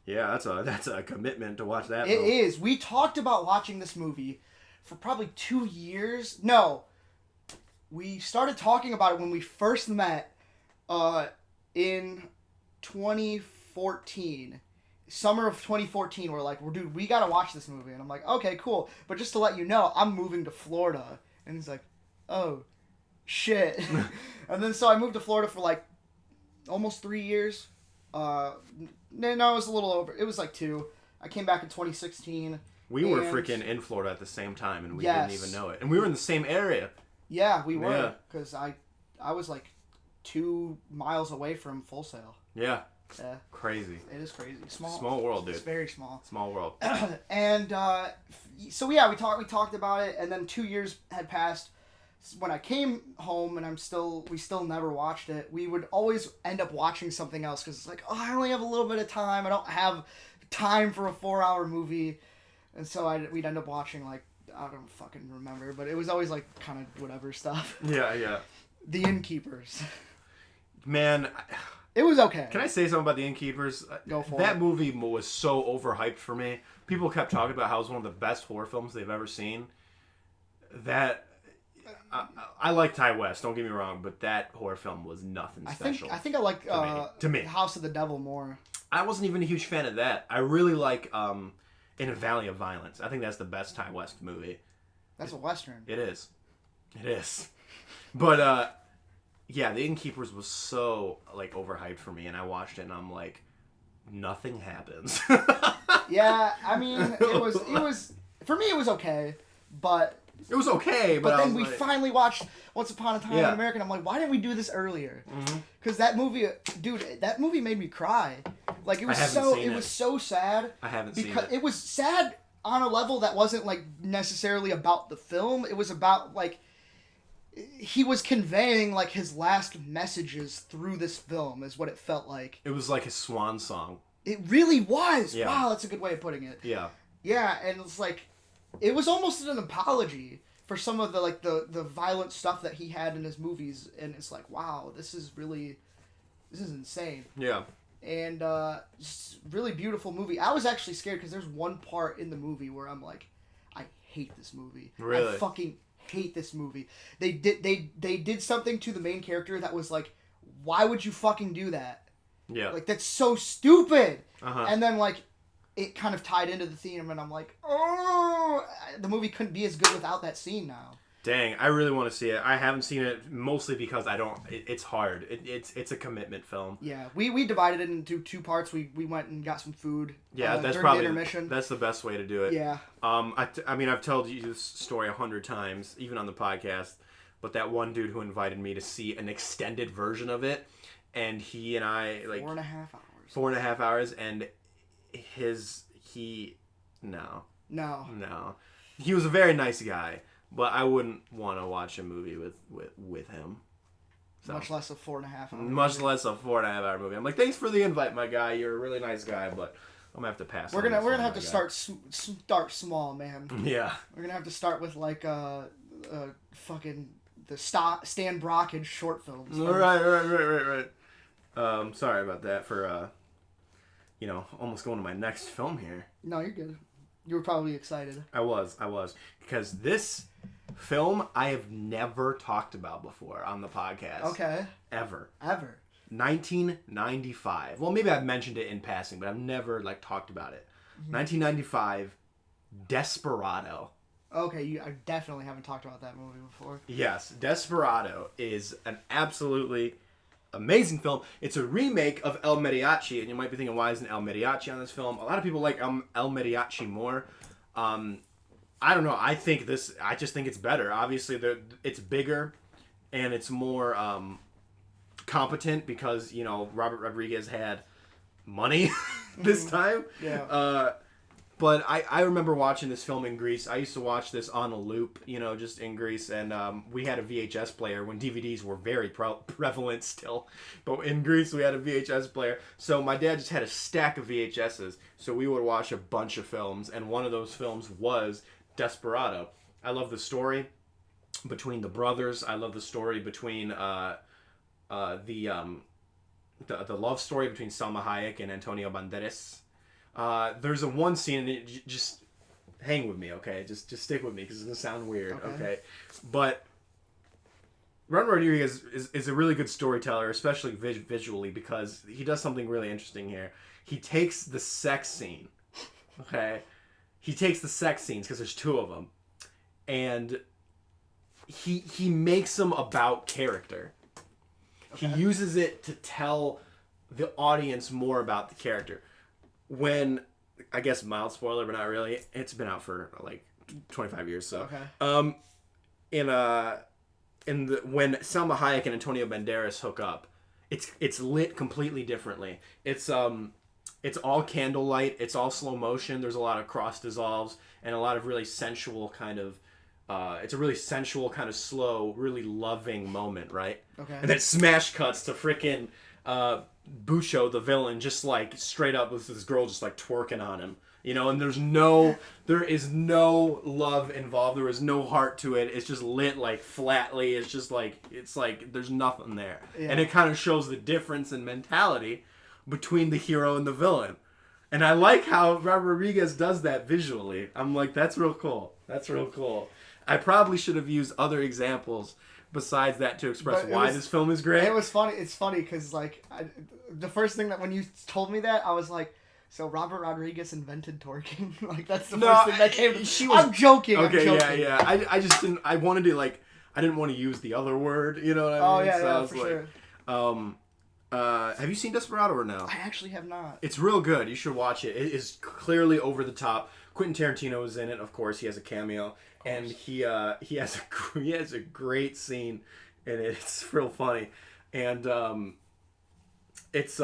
Yeah, that's a commitment to watch that. It is. We talked about watching this movie for probably 2 years. No, we started talking about it when we first met in 2014. Summer of 2014, we're like, dude, we gotta watch this movie. And I'm like, okay, cool. But just to let you know, I'm moving to Florida. And he's like, oh, shit. And then so I moved to Florida for like almost 3 years. No, it was a little over. It was like 2. I came back in 2016. We were freaking in Florida at the same time, and we didn't even know it. And we were in the same area. Yeah, we were. Because I was like 2 miles away from Full Sail. Yeah. Yeah. Crazy. It is crazy. Small world, dude. It's very small. Small world. And so yeah, we talked about it, and then 2 years had passed. When I came home, and we still never watched it. We would always end up watching something else because it's like, oh, I only have a little bit of time. I don't have time for a 4-hour movie, and so we'd end up watching like, I don't fucking remember, but it was always like kind of whatever stuff. Yeah. The Innkeepers. Man. It was okay. Can I say something about The Innkeepers? Go for it. That movie was so overhyped for me. People kept talking about how it was one of the best horror films they've ever seen. That I like Ty West, don't get me wrong, but that horror film was nothing special. I think I like to me. House of the Devil more. I wasn't even a huge fan of that. I really like In a Valley of Violence. I think that's the best Ty West movie. That's a Western. It is. But yeah, The Innkeepers was so like overhyped for me, and I watched it and I'm like, nothing happens. Yeah, I mean, it was for me it was okay, but it was okay, but then we finally watched Once Upon a Time in America, and I'm like, why didn't we do this earlier? Because that movie, dude, that movie made me cry. Like it was so sad. I haven't seen it. Because it was sad on a level that wasn't like necessarily about the film. It was about like he was conveying like his last messages through this film is what it felt like. It was like his swan song. It really was. Yeah. Wow, that's a good way of putting it. Yeah. Yeah, and it's like it was almost an apology for some of the like the violent stuff that he had in his movies, and it's like, wow, this is insane. Yeah. And just really beautiful movie. I was actually scared because there's one part in the movie where I'm like, I hate this movie. Really? I fucking hate this movie. They did something to the main character that was like, why would you fucking do that? Yeah. Like that's so stupid. Uh-huh. And then like it kind of tied into the theme, and I'm like, oh, the movie couldn't be as good without that scene now. Dang, I really want to see it. I haven't seen it mostly because I don't. It's hard. It's a commitment film. Yeah, we divided it into 2 parts. We went and got some food. Yeah, that's during probably the intermission. That's the best way to do it. Yeah. I mean, I've told you this story 100 times, even on the podcast. But that one dude who invited me to see an extended version of it, and he and I like 4.5 hours. 4.5 hours, and no. He was a very nice guy. But I wouldn't want to watch a movie with him. So. Much less a 4.5 hour movie. Much less a 4.5 hour movie. I'm like, thanks for the invite, my guy. You're a really nice guy, but I'm gonna have to pass. We're gonna have to start small, man. Yeah. We're gonna have to start with like fucking the Stan Brockage short films. Right. Sorry about that for almost going to my next film here. No, you're good. You were probably excited. I was because this film I have never talked about before on the podcast. Okay. Ever. 1995. Well, maybe I've mentioned it in passing, but I've never like talked about it. 1995, Desperado. Okay, I definitely haven't talked about that movie before. Yes, Desperado is an absolutely amazing film. It's a remake of El Mariachi, and you might be thinking, why isn't El Mariachi on this film? A lot of people like El Mariachi more. I don't know. I just think it's better. Obviously, it's bigger, and it's more competent because Robert Rodriguez had money this time. Yeah. But I remember watching this film in Greece. I used to watch this on a loop, just in Greece. And we had a VHS player when DVDs were very prevalent still. But in Greece, we had a VHS player. So my dad just had a stack of VHSs. So we would watch a bunch of films. And one of those films was Desperado. I love the story between the brothers. I love the story between the love story between Salma Hayek and Antonio Banderas. There's one scene, and just hang with me, okay? Just stick with me, because it's going to sound weird, okay? But Robert Rodriguez is a really good storyteller, especially visually, because he does something really interesting here. He takes the sex scene, okay? He takes the sex scenes, because there's 2 of them, and he makes them about character. Okay. He uses it to tell the audience more about the character. When, I guess, mild spoiler, but not really. It's been out for like 25 years, so. Okay. when Salma Hayek and Antonio Banderas hook up, it's lit completely differently. It's all candlelight. It's all slow motion. There's a lot of cross dissolves and a lot of really sensual kind of. It's a really sensual kind of slow, really loving moment, right? Okay. And then smash cuts to freaking Busho, the villain, just like straight up with this girl just like twerking on him. You know, and there is no love involved. There is no heart to it. It's just lit like flatly. It's like there's nothing there. Yeah. And it kind of shows the difference in mentality between the hero and the villain. And I like how Robert Rodriguez does that visually. I'm like, that's real cool. That's real cool. I probably should have used other examples besides that to express why this film is great. It was funny. It's funny because like the first thing that when you told me that, I was like, so Robert Rodriguez invented twerking? Like that's the first thing that came to me. I'm joking. Okay, I'm joking. Yeah. I just didn't. I wanted to like. I didn't want to use the other word. You know what I mean? Oh yeah, so yeah, I was for like, sure. Have you seen Desperado or no? I actually have not. It's real good. You should watch it. It is clearly over the top. Quentin Tarantino is in it. Of course, he has a cameo, and he has a great scene in it. It's real funny, and it's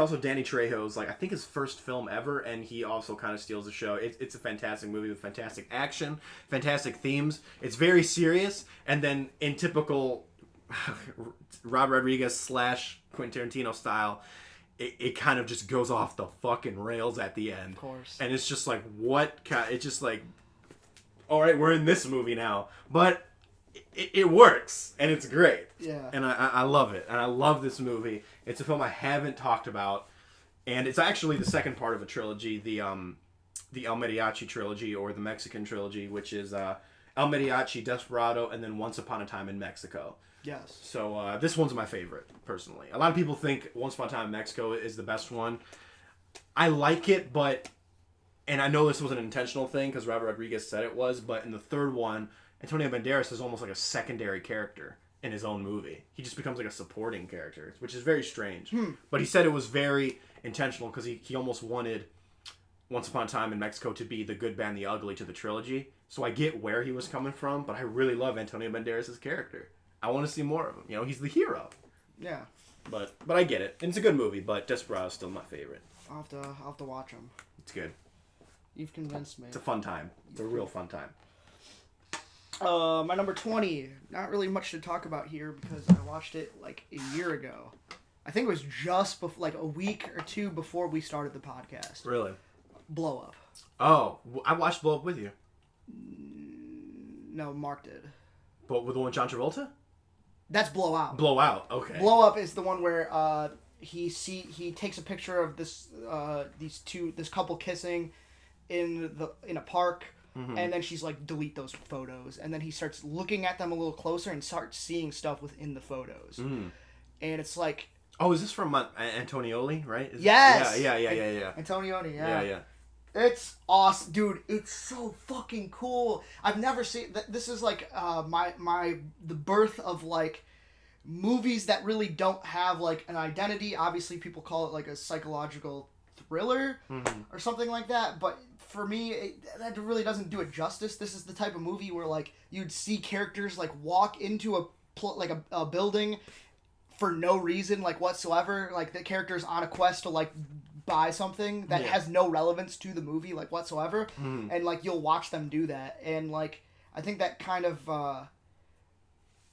also Danny Trejo's, like, I think his first film ever, and he also kind of steals the show. It's a fantastic movie with fantastic action, fantastic themes. It's very serious, and then in typical Rob Rodriguez / Quentin Tarantino style, it kind of just goes off the fucking rails at the end. Of course. And it's just like, it's just like, all right, we're in this movie now. But it works, and it's great. Yeah. And I love it. And I love this movie. It's a film I haven't talked about. And it's actually the second part of a trilogy, the El Mariachi trilogy, or the Mexican trilogy, which is El Mariachi, Desperado, and then Once Upon a Time in Mexico. Yes. So this one's my favorite, personally. A lot of people think Once Upon a Time in Mexico is the best one. I like it, but... And I know this was an intentional thing, because Robert Rodriguez said it was, but in the third one, Antonio Banderas is almost like a secondary character in his own movie. He just becomes like a supporting character, which is very strange. But he said it was very intentional, because he almost wanted Once Upon a Time in Mexico to be the good, bad, and the ugly to the trilogy. So I get where he was coming from, but I really love Antonio Banderas' character. I want to see more of him. You know, he's the hero. Yeah. But I get it. And it's a good movie, but Desperado's still my favorite. I'll have to watch him. It's good. You've convinced me. It's a fun time. It's a real fun time. My number 20. Not really much to talk about here because I watched it like a year ago. I think it was just like a week or two before we started the podcast. Really? Blow Up. Oh, I watched Blow Up with you. No, Mark did. But with the one with John Travolta? That's Blow Out. Blow Out. Okay. Blow Up is the one where he takes a picture of this couple kissing in a park. Mm-hmm. And then she's like, delete those photos. And then he starts looking at them a little closer and starts seeing stuff within the photos. Mm. And it's like... Oh, is this from Antonioli, right? Yes! Yeah. Antonioni, yeah. Yeah. It's awesome. Dude, it's so fucking cool. I've never seen... This is like the birth of like movies that really don't have like an identity. Obviously, people call it like a psychological thriller or something like that. But... For me, that really doesn't do it justice. This is the type of movie where, like, you'd see characters, like, walk into a building for no reason, like, whatsoever. Like, the character's on a quest to, like, buy something that has no relevance to the movie, like, whatsoever. Mm. And, like, you'll watch them do that. And, like, I think that kind of, I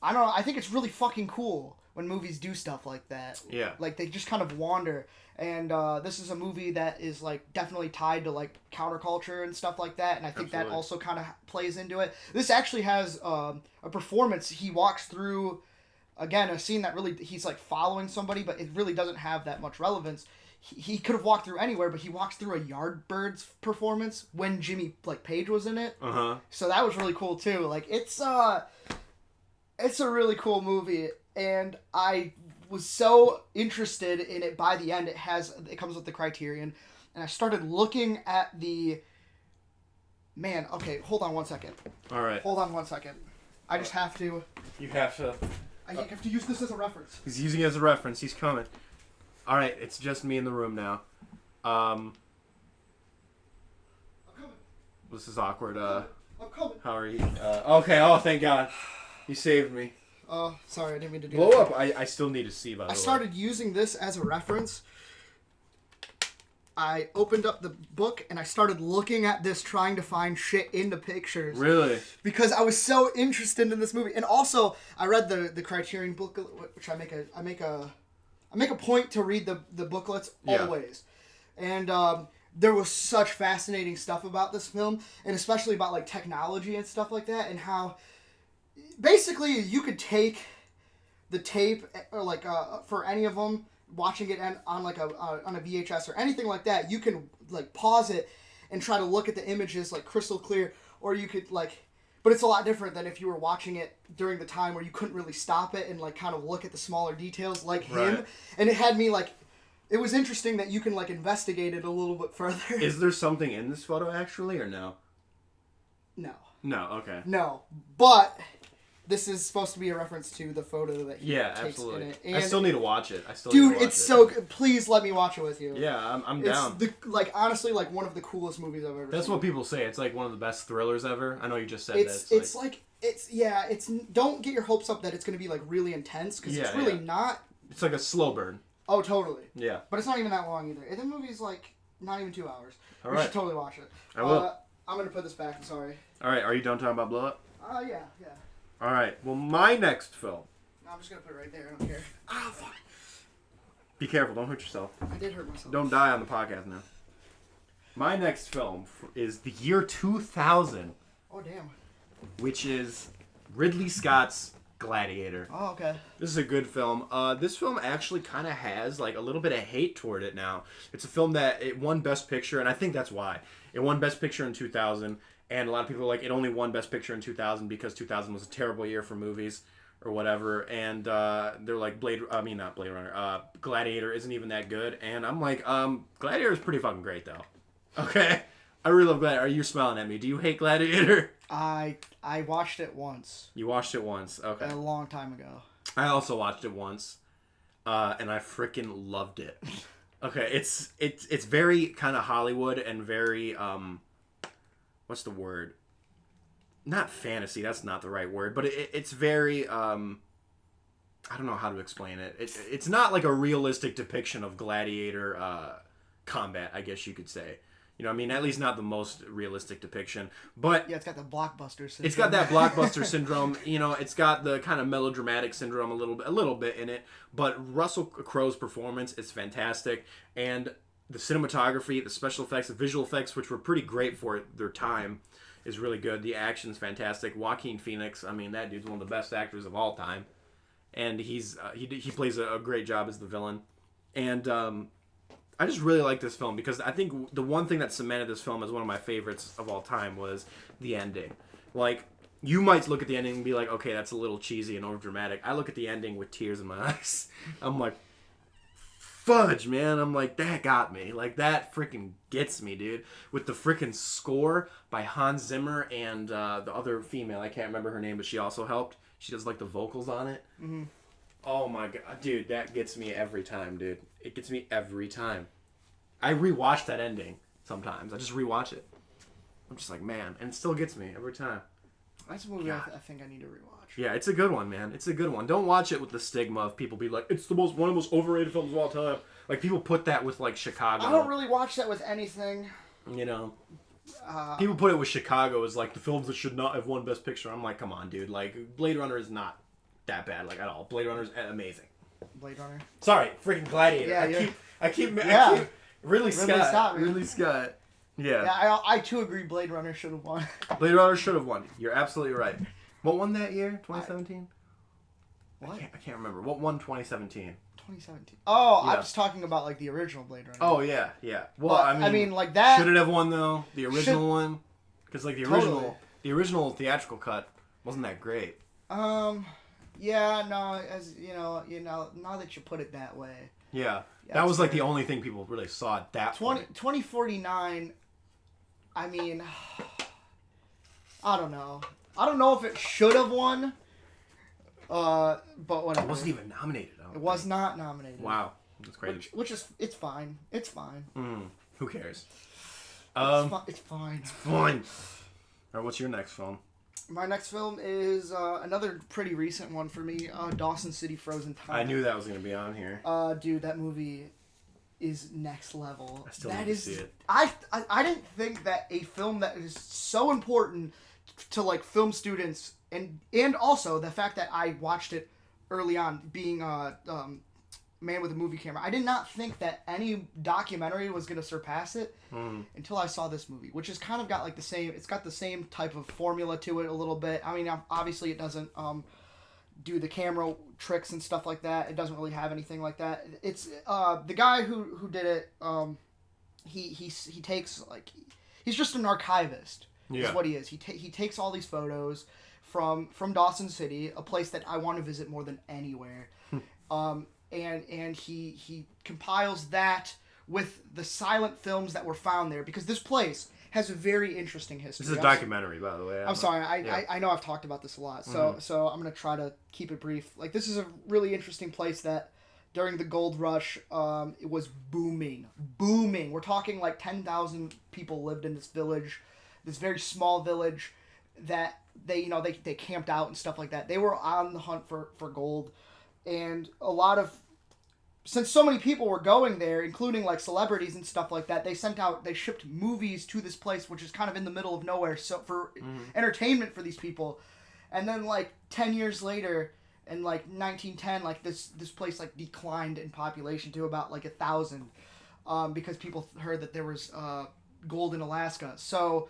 don't know, I think it's really fucking cool when movies do stuff like that. Yeah. Like, they just kind of wander. And this is a movie that is, like, definitely tied to, like, counterculture and stuff like that. And I think that also kind of plays into it. This actually has a performance. He walks through, again, a scene that really, he's, like, following somebody, but it really doesn't have that much relevance. He could have walked through anywhere, but he walks through a Yardbirds performance when Jimmy, like, Page was in it. Uh-huh. So that was really cool, too. Like, it's a really cool movie. And I was so interested in it by the end. It comes with the Criterion, and I started looking at the... Man, okay, hold on one second. All right. Hold on one second. I just have to... You have to... I have to use this as a reference. He's using it as a reference. He's coming. All right, it's just me in the room now. I'm coming. This is awkward. I'm coming. How are you? Okay, oh, thank God. You saved me. Oh, sorry, I didn't mean to do Blow that. Up, I still need to see, by the way. I started using this as a reference. I opened up the book and I started looking at this, trying to find shit in the pictures. Really? Because I was so interested in this movie, and also I read the Criterion booklet, which I make a point to read the booklets always, and there was such fascinating stuff about this film, and especially about like technology and stuff like that, and how basically you could take the tape or like for any of them. Watching it on like on a VHS or anything like that, you can like pause it and try to look at the images like crystal clear, or you could like, but it's a lot different than if you were watching it during the time where you couldn't really stop it and like kind of look at the smaller details like him. Right. And it had me like, it was interesting that you can like investigate it a little bit further. Is there something in this photo actually, or no? No. No, okay. No, but this is supposed to be a reference to the photo that he takes absolutely. in it. And I still need to watch it. dude, it's so good. Please let me watch it with you. Yeah, I'm down. It's honestly like one of the coolest movies I've ever seen. That's what people say. It's like one of the best thrillers ever. I know you just said that. It's don't get your hopes up that it's going to be like really intense, because it's really not. It's like a slow burn. Oh, totally. Yeah. But it's not even that long either. The movie's like not even 2 hours. We should totally watch it. I will. I'm going to put this back. I'm sorry. All right, are you done talking about Blow Up? Yeah. All right. Well, my next film. No, I'm just going to put it right there. I don't care. Ah, fuck. Be careful. Don't hurt yourself. I did hurt myself. Don't die on the podcast now. My next film is the year 2000. Oh, damn. Which is Ridley Scott's Gladiator. Oh, okay. This is a good film. This film actually kind of has like a little bit of hate toward it now. It's a film that it won Best Picture, and I think that's why. It won Best Picture in 2000, and a lot of people are like, it only won Best Picture in 2000 because 2000 was a terrible year for movies or whatever, and they're like, not Blade Runner, Gladiator isn't even that good, and I'm like, Gladiator is pretty fucking great though. Okay? I really love Gladiator. Are you smiling at me? Do you hate Gladiator? I watched it once. You watched it once. Okay. A long time ago. I also watched it once, and I freaking loved it. Okay, it's very kind of Hollywood and very what's the word? Not fantasy. That's not the right word, but it's very I don't know how to explain it. It's not like a realistic depiction of gladiator combat, I guess you could say. You know what I mean? At least not the most realistic depiction. But yeah, it's got the blockbuster syndrome. It's got that blockbuster syndrome. You know, it's got the kind of melodramatic syndrome a little bit in it. But Russell Crowe's performance is fantastic. And the cinematography, the special effects, the visual effects, which were pretty great for their time, is really good. The action's fantastic. Joaquin Phoenix, I mean, that dude's one of the best actors of all time. And he plays a great job as the villain. And I just really like this film because I think the one thing that cemented this film as one of my favorites of all time was the ending. Like, you might look at the ending and be like, okay, that's a little cheesy and overdramatic. I look at the ending with tears in my eyes. I'm like, fudge, man. I'm like, that got me. Like, that freaking gets me, dude. With the freaking score by Hans Zimmer and the other female, I can't remember her name, but she also helped. She does, like, the vocals on it. Mm-hmm. Oh, my God. Dude, that gets me every time, dude. It gets me every time. I rewatch that ending sometimes. I just rewatch it. I'm just like, man. And it still gets me every time. That's a movie I think I need to rewatch. Yeah, it's a good one, man. It's a good one. Don't watch it with the stigma of people be like, it's one of the most overrated films of all time. Like, people put that with, like, Chicago. I don't really watch that with anything. You know? People put it with Chicago as, like, the films that should not have won Best Picture. I'm like, come on, dude. Like, Blade Runner is not that bad, like, at all. Blade Runner is amazing. Blade Runner? Sorry, freaking Gladiator. Yeah, I keep Ridley Scott. Yeah. Yeah, I too agree Blade Runner should have won. Blade Runner should have won. You're absolutely right. What won that year? 2017? What? I can't remember. What won 2017? 2017. Oh, Yeah. I'm just talking about like the original Blade Runner. Oh, yeah. Well, but, I mean like that. Should it have won though? The original one? Because like the original theatrical cut wasn't that great. Yeah, no, as you know, now that you put it that way. Yeah. That was like the only thing people really saw at that point. 2049, I mean, I don't know. I don't know if it should have won, but whatever. It wasn't even nominated. It was not nominated. Wow. That's crazy. Which is, it's fine. It's fine. Who cares? It's fine. It's fine. All right, what's your next film? My next film is another pretty recent one for me. Dawson City Frozen Time. I knew that was gonna be on here. Dude, that movie is next level. I still need to see it. I didn't think that a film that is so important to like film students and also the fact that I watched it early on, being man with a movie camera. I did not think that any documentary was going to surpass it until I saw this movie, which has kind of got like it's got the same type of formula to it a little bit. I mean, obviously it doesn't do the camera tricks and stuff like that. It doesn't really have anything like that. It's the guy who did it. He takes like he's just an archivist. Yeah. Is what he is. He takes all these photos from Dawson City, a place that I want to visit more than anywhere. And he compiles that with the silent films that were found there, because this place has a very interesting history. This is a documentary, by the way. I'm sorry. I know I've talked about this a lot, so I'm gonna try to keep it brief. Like, this is a really interesting place that during the gold rush, it was booming. We're talking like 10,000 people lived in this village, this very small village that they camped out and stuff like that. They were on the hunt for gold, and since so many people were going there, including like celebrities and stuff like that, they shipped movies to this place, which is kind of in the middle of nowhere, so for entertainment for these people. And then like 10 years later, in like 1910, like this place like declined in population to about like 1,000, because people heard that there was gold in Alaska. So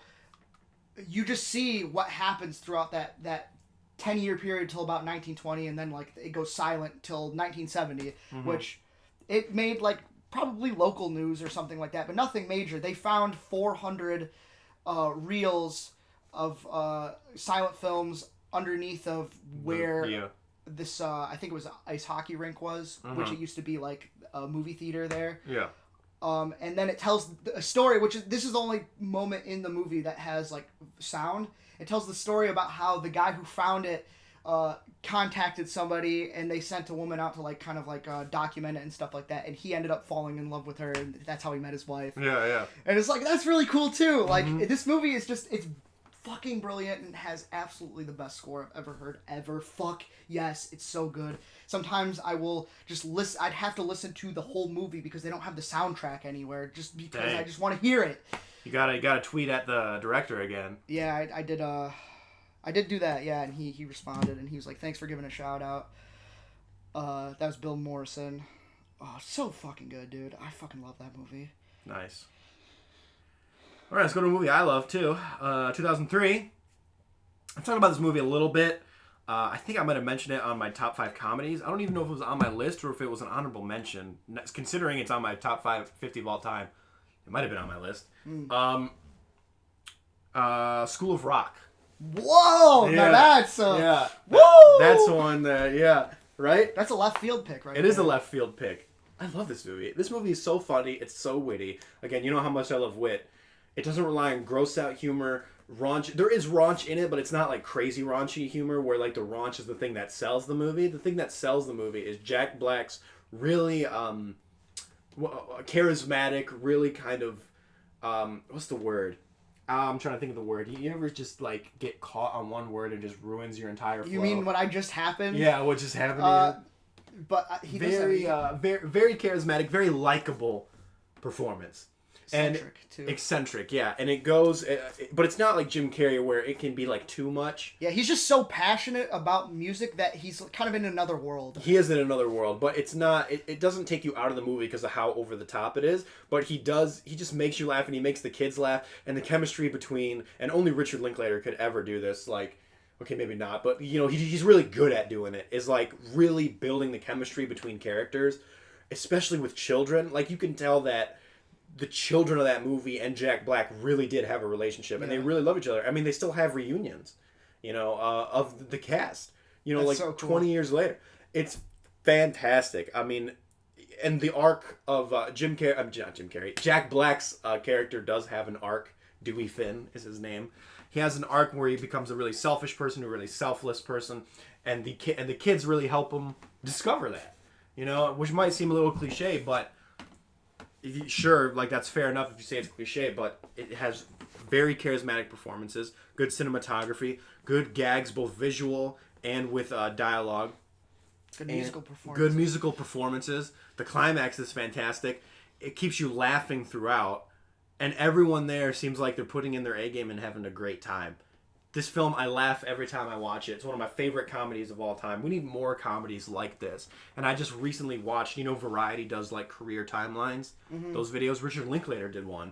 you just see what happens throughout that 10-year period till about 1920, and then like it goes silent till 1970, which it made like probably local news or something like that, but nothing major. They found 400 reels of silent films underneath of where this I think it was an ice hockey rink was, which it used to be like a movie theater there. Yeah. And then it tells a story, this is the only moment in the movie that has like sound. It tells the story about how the guy who found it contacted somebody, and they sent a woman out to like kind of like document it and stuff like that, and he ended up falling in love with her, and that's how he met his wife. Yeah. And it's like, that's really cool too. Like, this movie is just, it's fucking brilliant and has absolutely the best score I've ever heard ever. Fuck yes, it's so good. Sometimes I will just listen. I'd have to listen to the whole movie because they don't have the soundtrack anywhere, just because I just want to hear it. You gotta tweet at the director again. Yeah, I did. I did do that. Yeah, and he responded, and he was like, "Thanks for giving a shout out." That was Bill Morrison. Oh, so fucking good, dude. I fucking love that movie. Nice. All right, let's go to a movie I love too. 2003. I'm talking about this movie a little bit. I think I might have mentioned it on my top 5 comedies. I don't even know if it was on my list or if it was an honorable mention. Considering it's on my top 50 of all time, it might have been on my list. School of Rock. Whoa! Yeah. Now that's yeah. Woo! That's one that right. That's a left field pick, right? It is a left field pick. I love this movie. This movie is so funny. It's so witty. Again, you know how much I love wit. It doesn't rely on gross out humor. Raunch. There is raunch in it, but it's not like crazy raunchy humor where like the raunch is the thing that sells the movie. The thing that sells the movie is Jack Black's really charismatic, really kind of what's the word? I'm trying to think of the word. You ever just like get caught on one word and just ruins your entire flow? You mean what I just happened? Yeah, what just happened to you? But he very charismatic, very likable performance. Eccentric, yeah. And it goes, but it's not like Jim Carrey where it can be like too much. Yeah, he's just so passionate about music that he's kind of in another world. He is in another world, but it's not, it doesn't take you out of the movie because of how over the top it is, but he just makes you laugh, and he makes the kids laugh, and the chemistry between, and only Richard Linklater could ever do this, like, okay, maybe not, but you know, he's really good at doing it, is like really building the chemistry between characters, especially with children. Like, you can tell that the children of that movie and Jack Black really did have a relationship, and they really love each other. I mean, they still have reunions, you know, of the cast, you know, that's like so cool. 20 years later. It's fantastic. I mean, and the arc of Jack Black's character does have an arc. Dewey Finn is his name. He has an arc where he becomes a really selfish person, a really selfless person, and the kids really help him discover that, you know, which might seem a little cliche, but sure, like that's fair enough if you say it's cliche, but it has very charismatic performances, good cinematography, good gags, both visual and with dialogue. Good musical performance. Good musical performances. The climax is fantastic. It keeps you laughing throughout. And everyone there seems like they're putting in their A game and having a great time. This film, I laugh every time I watch it. It's one of my favorite comedies of all time. We need more comedies like this. And I just recently watched, Variety does like career timelines. Mm-hmm. Those videos. Richard Linklater did one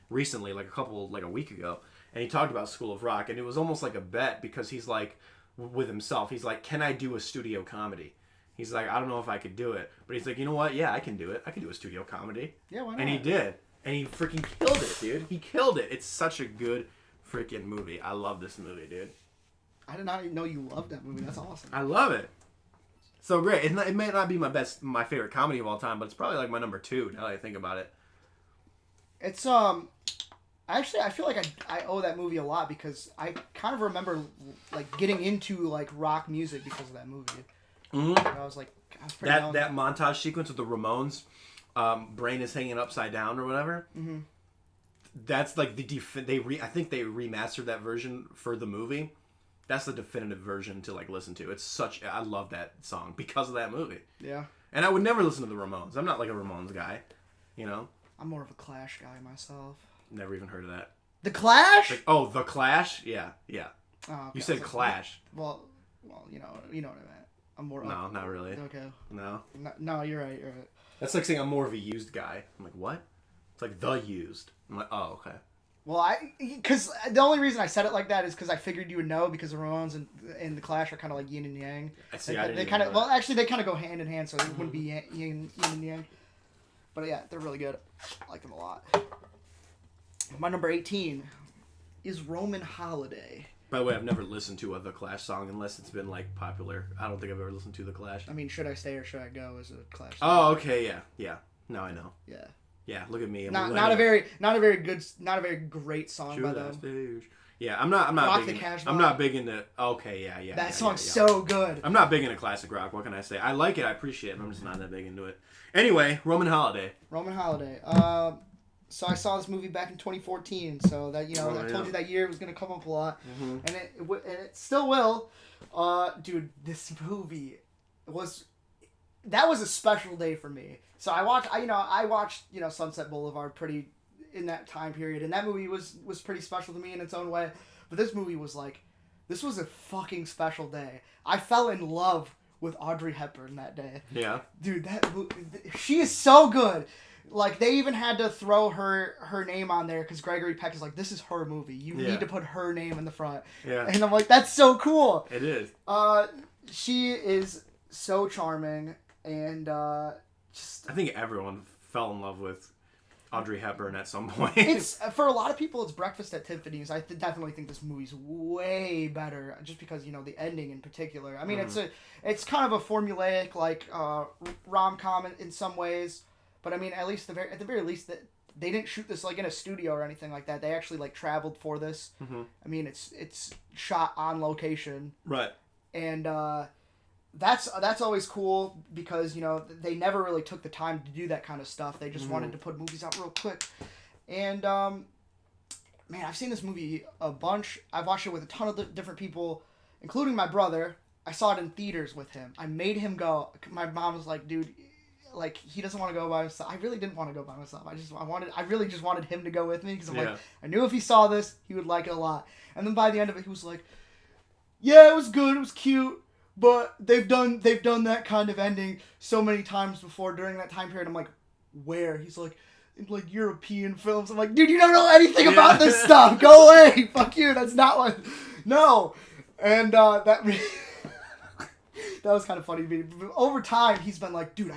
recently, like a week ago. And he talked about School of Rock. And it was almost like a bet because he's like, with himself, he's like, can I do a studio comedy? He's like, I don't know if I could do it. But he's like, you know what? Yeah, I can do it. I can do a studio comedy. Yeah, why not? And he did. And he freaking killed it, dude. He killed it. It's such a good freaking movie. I love this movie, dude. I did not even know you loved that movie. That's awesome. I love it. So great. It may not be my favorite comedy of all time, but it's probably like my number 2 now that I think about it. It's actually I feel like I owe that movie a lot because I kind of remember like getting into like rock music because of that movie. Mm-hmm. I was pretty young. That montage sequence with the Ramones, brain is hanging upside down or whatever. Mm-hmm. That's like I think they remastered that version for the movie. That's the definitive version to like listen to. I love that song because of that movie. Yeah. And I would never listen to the Ramones. I'm not like a Ramones guy, I'm more of a Clash guy myself. Never even heard of that. The Clash? Like, oh, The Clash? Yeah. Oh, okay. You said Clash. Well, you know what I meant. I'm more. No, not really. Okay. No. No, you're right. That's like saying I'm more of a Used guy. I'm like, what? It's like The Used. I'm like, oh, okay. Well, because the only reason I said it like that is because I figured you would know because the Ramones and the Clash are kind of like yin and yang. I see. They kind of actually they kind of go hand in hand, so it wouldn't be yin and yang. But yeah, they're really good. I like them a lot. My number 18 is Roman Holiday. By the way, I've never listened to a The Clash song unless it's been like popular. I don't think I've ever listened to The Clash. I mean, Should I Stay or Should I Go is a Clash song. Oh, okay, yeah. Now I know. Yeah. Yeah, look at me. Not a very great song by them. Yeah, I'm not Rock big the Cash I'm not big into. Okay, yeah. That song's so good. I'm not big into classic rock. What can I say? I like it. I appreciate it. But I'm just not that big into it. Anyway, Roman Holiday. So I saw this movie back in 2014. So that I told you that year it was gonna come up a lot, and it still will. Dude, this movie was a special day for me. So I watched Sunset Boulevard pretty in that time period, and that movie was pretty special to me in its own way. But this movie was this was a fucking special day. I fell in love with Audrey Hepburn that day. Yeah. Dude, she is so good. Like, they even had to throw her name on there because Gregory Peck is like, this is her movie. You need to put her name in the front. Yeah. And I'm like, that's so cool. It is. She is so charming, and I think everyone fell in love with Audrey Hepburn at some point. It's for a lot of people, it's Breakfast at Tiffany's. I definitely think this movie's way better, just because the ending in particular. I mean, it's kind of a formulaic rom-com in some ways, but I mean, at the very least that they didn't shoot this in a studio or anything like that. They actually traveled for this. Mm-hmm. I mean, it's shot on location, right? And that's always cool because they never really took the time to do that kind of stuff. They just wanted to put movies out real quick. And man, I've seen this movie a bunch. I've watched it with a ton of different people, including my brother. I saw it in theaters with him. I made him go. My mom was like, dude, he doesn't want to go by himself. I really didn't want to go by myself. I really just wanted him to go with me because I knew if he saw this, he would like it a lot. And then by the end of it, he was like, yeah, it was good, it was cute, but they've done that kind of ending so many times before during that time period. I'm like, where? He's like, in European films. I'm like, dude, you don't know anything about this stuff. Go away. Fuck you. That's not what. No. And that was kind of funny to me. Over time, he's been like, dude,